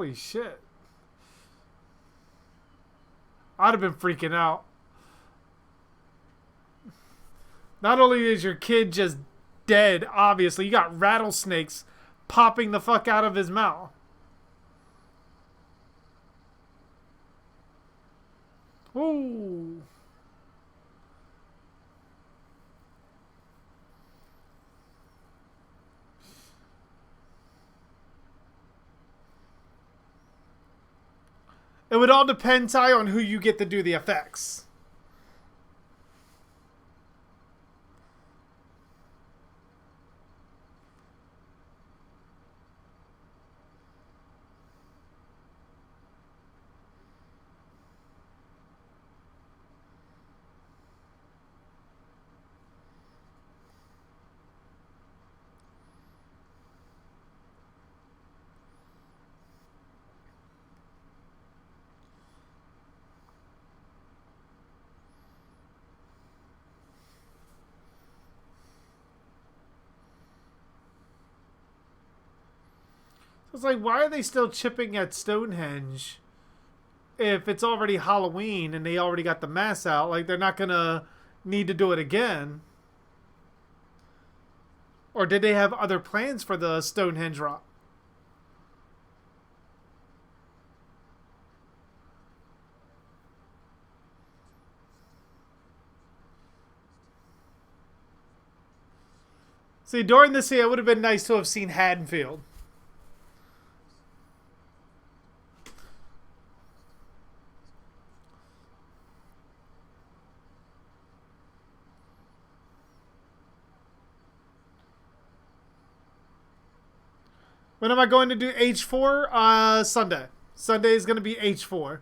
Holy shit. I'd have been freaking out. Not only is your kid just dead, obviously, you got rattlesnakes popping the fuck out of his mouth. Ooh. It would all depend, Ty, on who you get to do the effects. It's like, why are they still chipping at Stonehenge if it's already Halloween and they already got the mass out? Like, they're not gonna need to do it again. Or did they have other plans for the Stonehenge rock? See, during this year, it would have been nice to have seen Haddonfield. When am I going to do H4? Sunday. Sunday is going to be H4.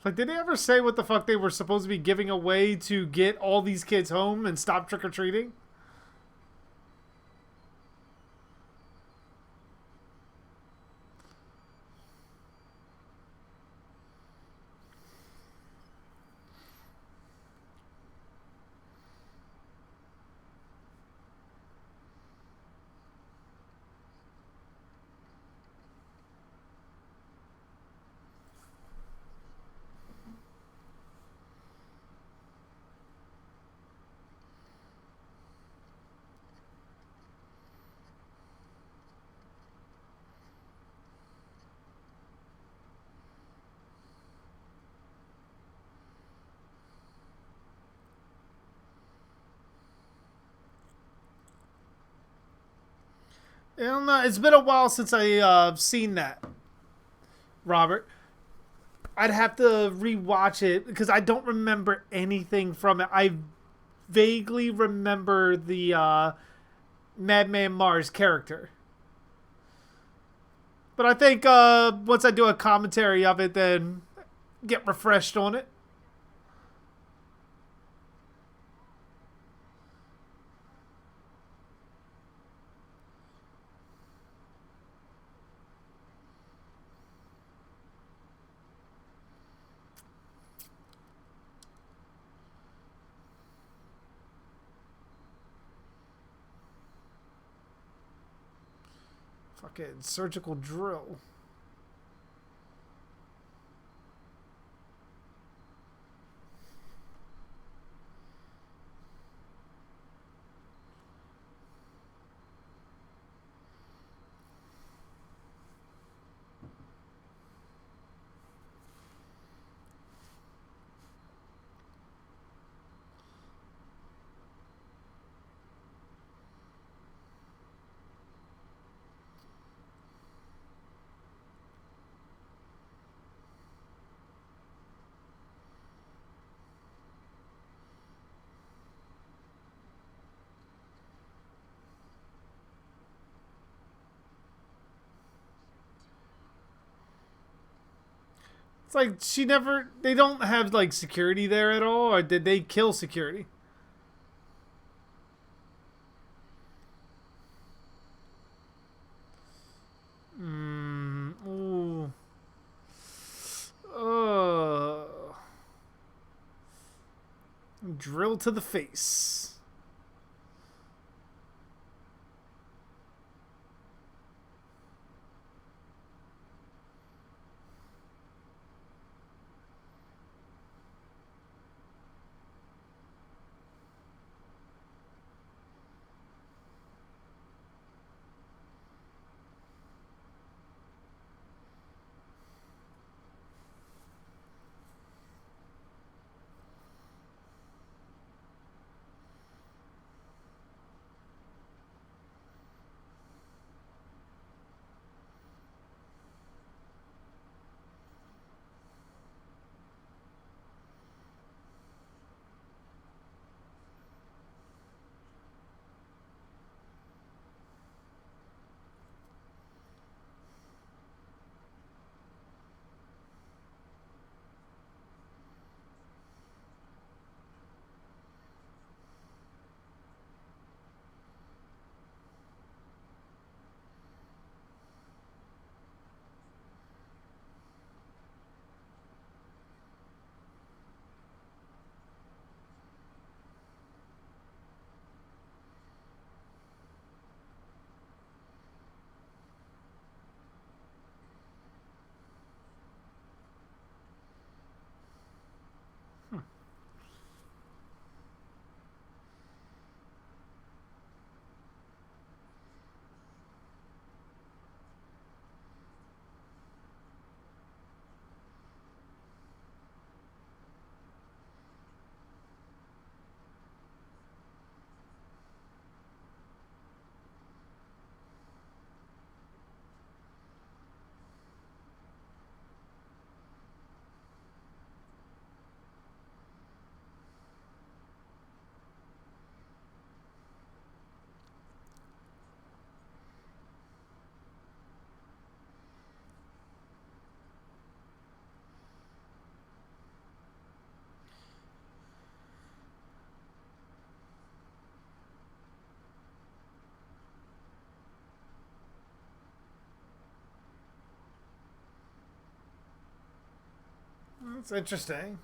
Like, did they ever say what the fuck they were supposed to be giving away to get all these kids home and stop trick-or-treating? I don't know. It's been a while since I've seen that, Robert. I'd have to rewatch it because I don't remember anything from it. I vaguely remember the Madman Mars character. But I think once I do a commentary of it, then get refreshed on it. Fucking surgical drill. It's like she never. They don't have like security there at all, or did they kill security? drill to the face. That's interesting.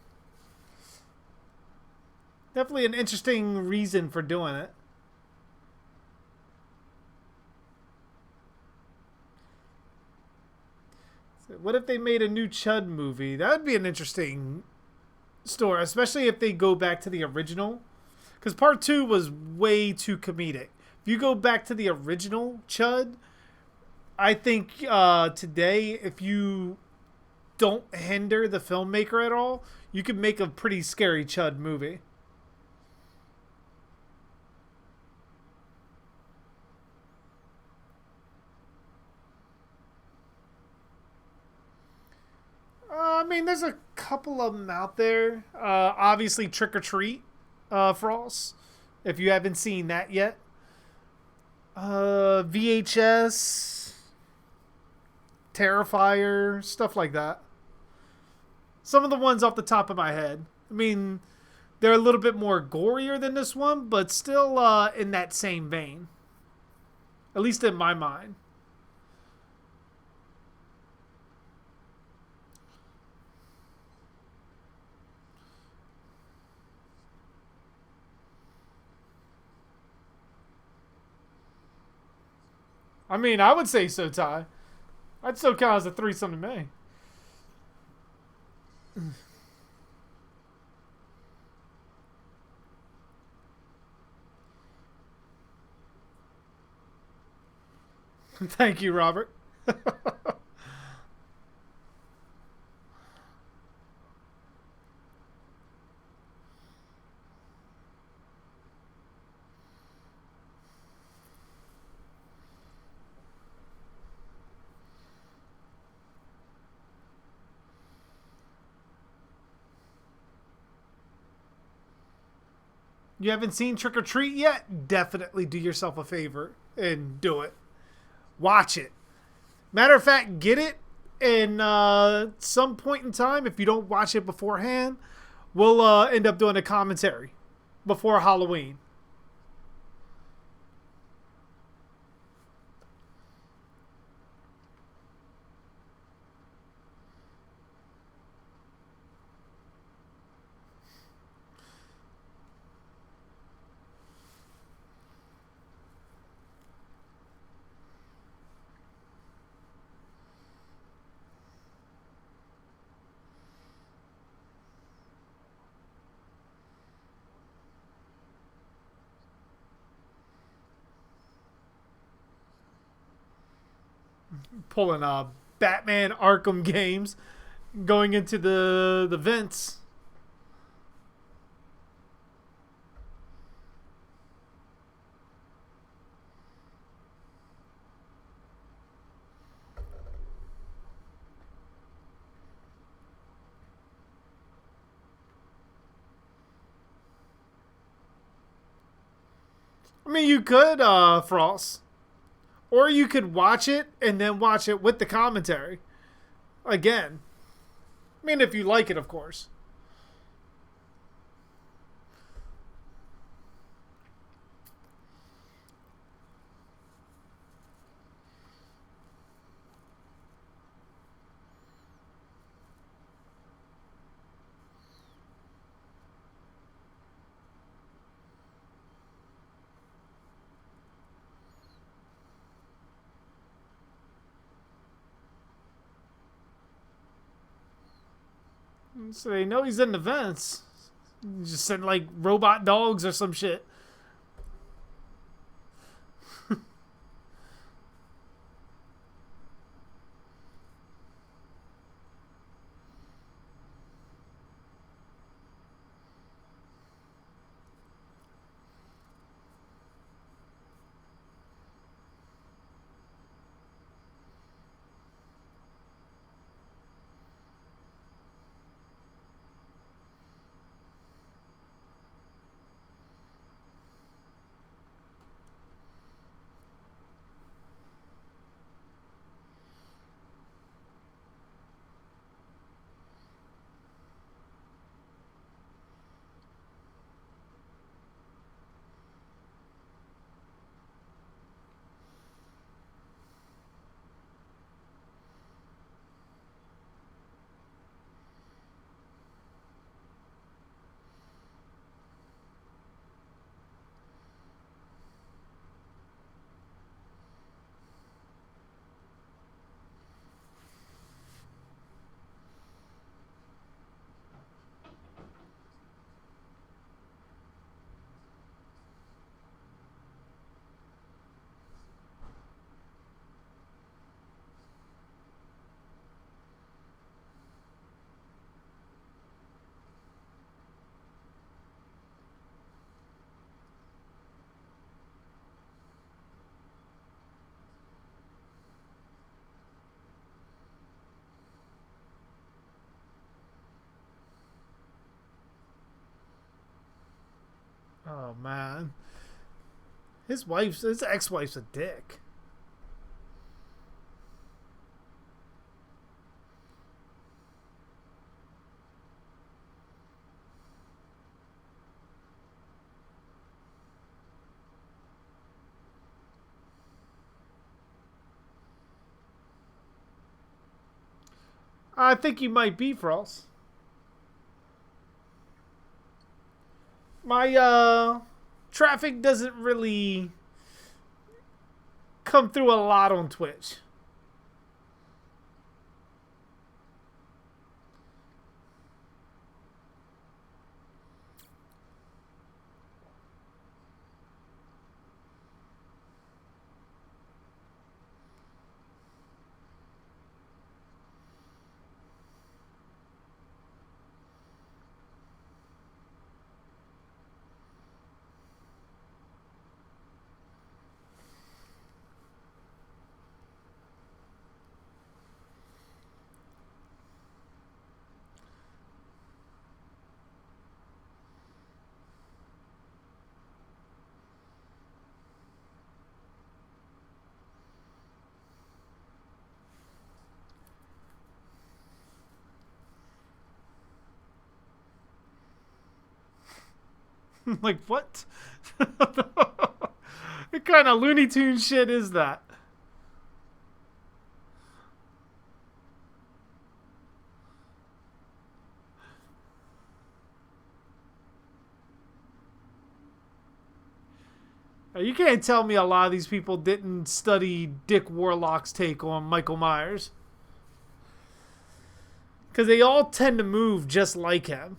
Definitely an interesting reason for doing it. So what if they made a new Chud movie? That would be an interesting story, especially if they go back to the original. Because part 2 was way too comedic. If you go back to the original Chud, I think today, if you don't hinder the filmmaker at all, you could make a pretty scary Chud movie. I mean, there's a couple of them out there. Obviously, Trick or Treat, Frost, if you haven't seen that yet. VHS, Terrifier, stuff like that. Some of the ones off the top of my head. I mean, they're a little bit more gorier than this one, but still in that same vein. At least in my mind. I mean, I would say so, Ty. I'd still count as a threesome to me. Thank you, Robert. You haven't seen Trick or Treat yet? Definitely do yourself a favor and do it. Watch it. Matter of fact, get it, and some point in time, if you don't watch it beforehand, we'll end up doing a commentary before Halloween. Pulling Batman Arkham games, going into the vents. I mean, you could, Frost. Or you could watch it and then watch it with the commentary. Again. I mean, if you like it, of course. So they know he's in the vents. Just send like robot dogs or some shit. Oh man, his ex-wife's a dick. I think you might be, Frost. My traffic doesn't really come through a lot on Twitch. Like, what? What kind of Looney Tune shit is that? You can't tell me a lot of these people didn't study Dick Warlock's take on Michael Myers. Because they all tend to move just like him.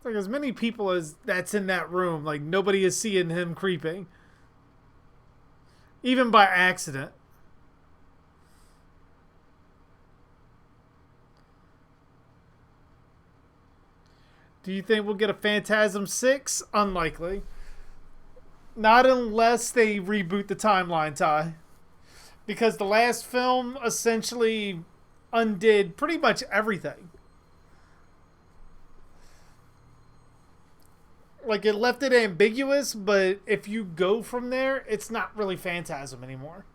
It's like as many people as that's in that room, like nobody is seeing him creeping, even by accident. Do you think we'll get a Phantasm 6? Unlikely. Not unless they reboot the timeline, Ty. Because the last film essentially undid pretty much everything. Like, it left it ambiguous, but if you go from there, it's not really Phantasm anymore.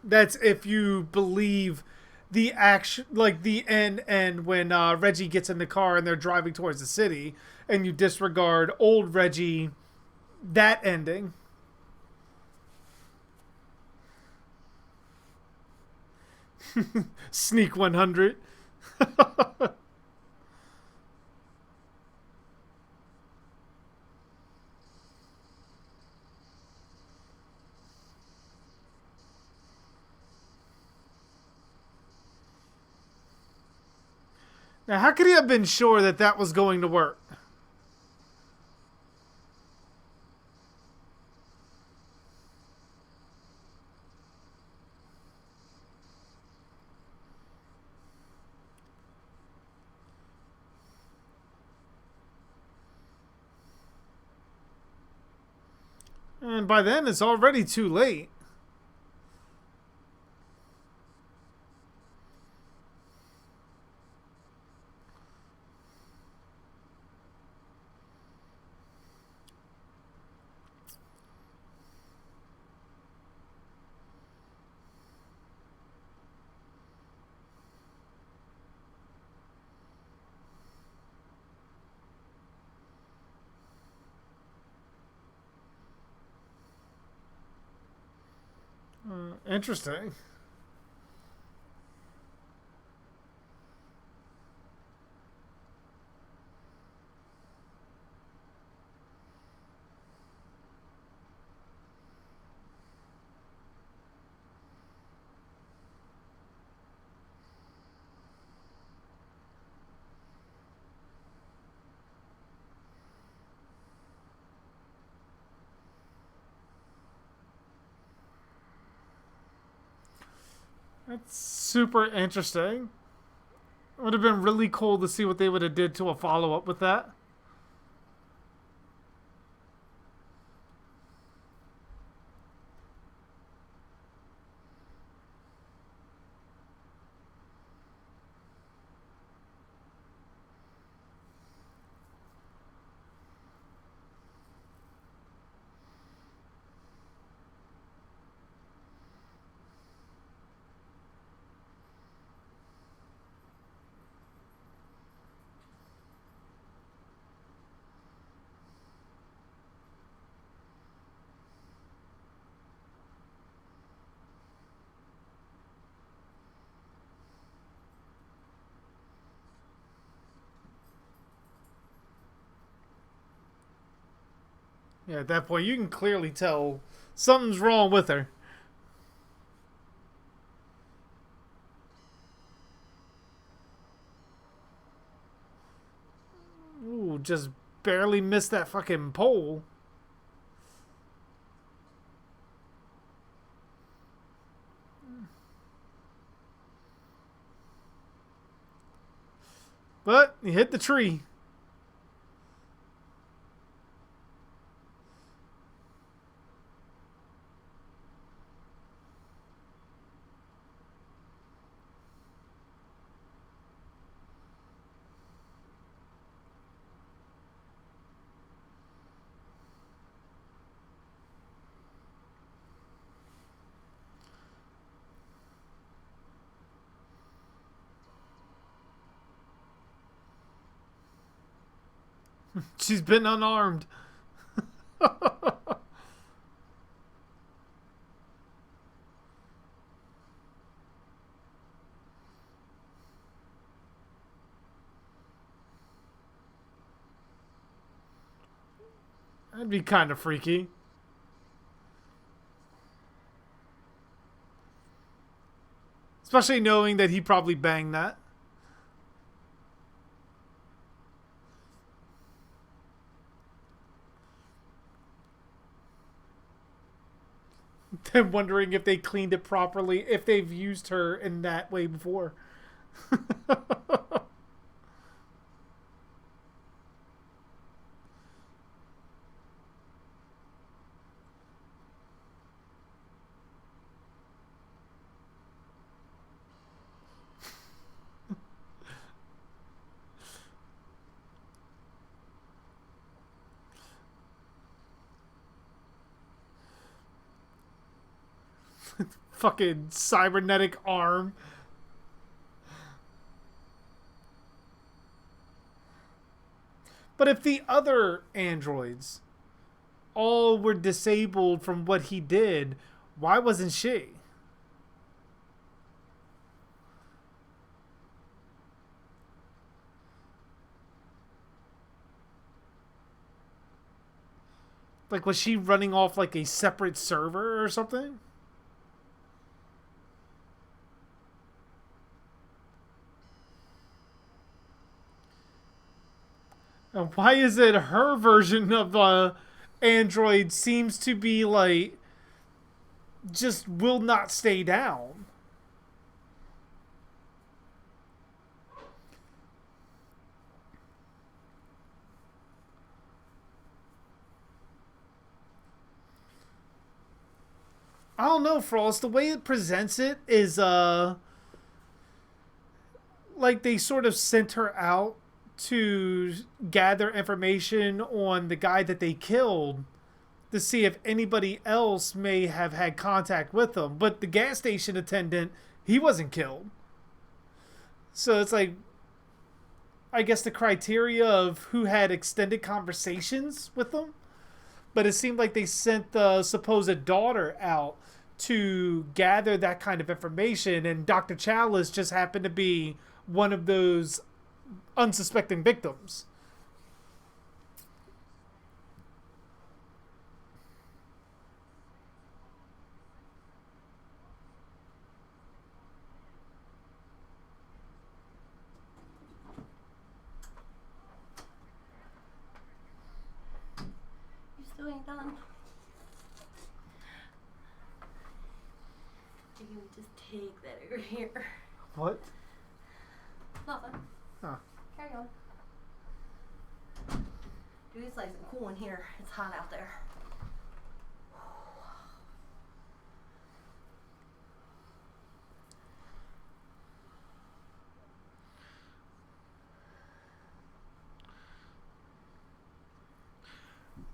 That's if you believe the action, like the end when Reggie gets in the car and they're driving towards the city, and you disregard old Reggie, that ending. Sneak 100. Now, how could he have been sure that that was going to work? And by then, it's already too late. Interesting. That's super interesting. It would have been really cool to see what they would have did to a follow up with that. Yeah, at that point, you can clearly tell something's wrong with her. Ooh, just barely missed that fucking pole. But he hit the tree. She's been unarmed. That'd be kind of freaky. Especially knowing that he probably banged that. Them wondering if they cleaned it properly, if they've used her in that way before. Fucking cybernetic arm. But if the other androids all were disabled from what he did, why wasn't she? Like, was she running off like a separate server or something? And why is it her version of Android seems to be like just will not stay down? I don't know, Frost. The way it presents it is like they sort of sent her out to gather information on the guy that they killed to see if anybody else may have had contact with them. But the gas station attendant, he wasn't killed. So it's like, I guess the criteria of who had extended conversations with them. But it seemed like they sent the supposed daughter out to gather that kind of information, and Dr. Chalice just happened to be one of those unsuspecting victims. You still ain't done. You can just take that over here. What? Nothing. Huh. Carry on. Dude, it's nice and cool in here. It's hot out there.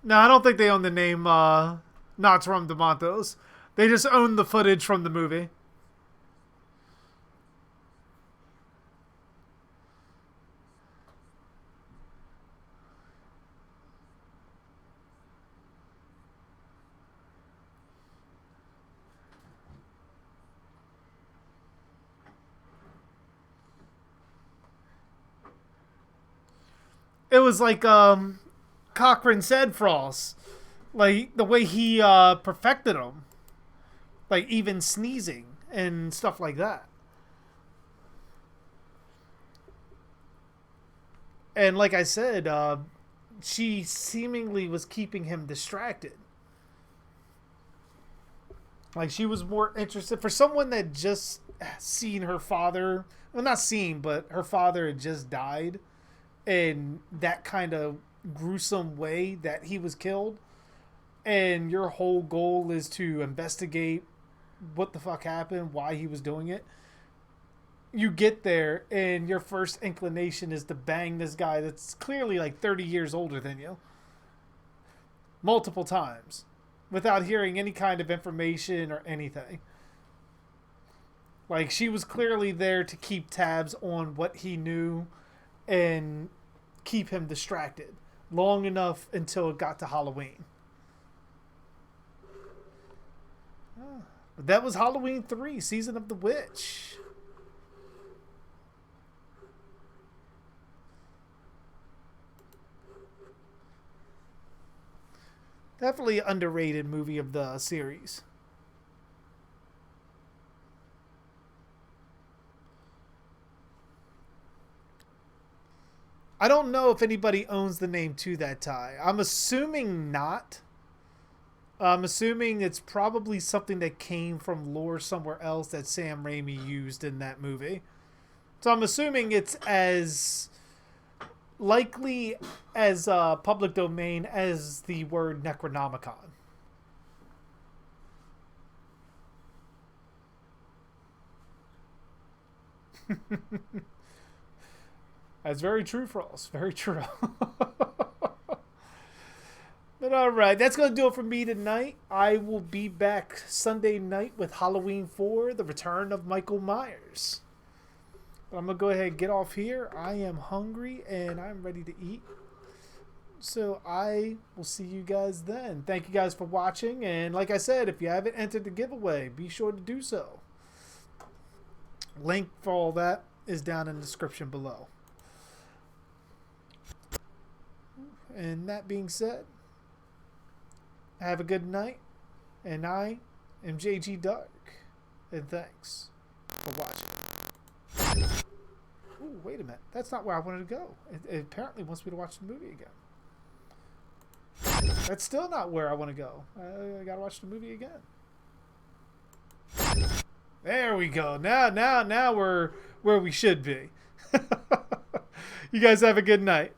No, I don't think they own the name Knots from DeMontos. They just own the footage from the movie. It was like Cochran said, Frost. Like the way he perfected them. Like even sneezing and stuff like that. And like I said, she seemingly was keeping him distracted. Like she was more interested for someone that just seen her father. Well, not seen, but her father had just died in that kind of gruesome way that he was killed. And your whole goal is to investigate what the fuck happened, why he was doing it. You get there, and your first inclination is to bang this guy that's clearly like 30 years older than you. Multiple times. Without hearing any kind of information or anything. Like, she was clearly there to keep tabs on what he knew and keep him distracted long enough until it got to Halloween. But that was Halloween 3, Season of the Witch. Definitely underrated movie of the series. I don't know if anybody owns the name To That Tie. I'm assuming not. I'm assuming it's probably something that came from lore somewhere else that Sam Raimi used in that movie. So I'm assuming it's as likely as public domain as the word Necronomicon. That's very true, Frost. Very true. But alright, that's going to do it for me tonight. I will be back Sunday night with Halloween 4, The Return of Michael Myers. But I'm going to go ahead and get off here. I am hungry and I'm ready to eat. So I will see you guys then. Thank you guys for watching. And like I said, if you haven't entered the giveaway, be sure to do so. Link for all that is down in the description below. And that being said, have a good night, and I am JG Dark, and thanks for watching. Ooh, wait a minute. That's not where I wanted to go. It apparently wants me to watch the movie again. That's still not where I want to go. I gotta watch the movie again. There we go. Now we're where we should be. You guys have a good night.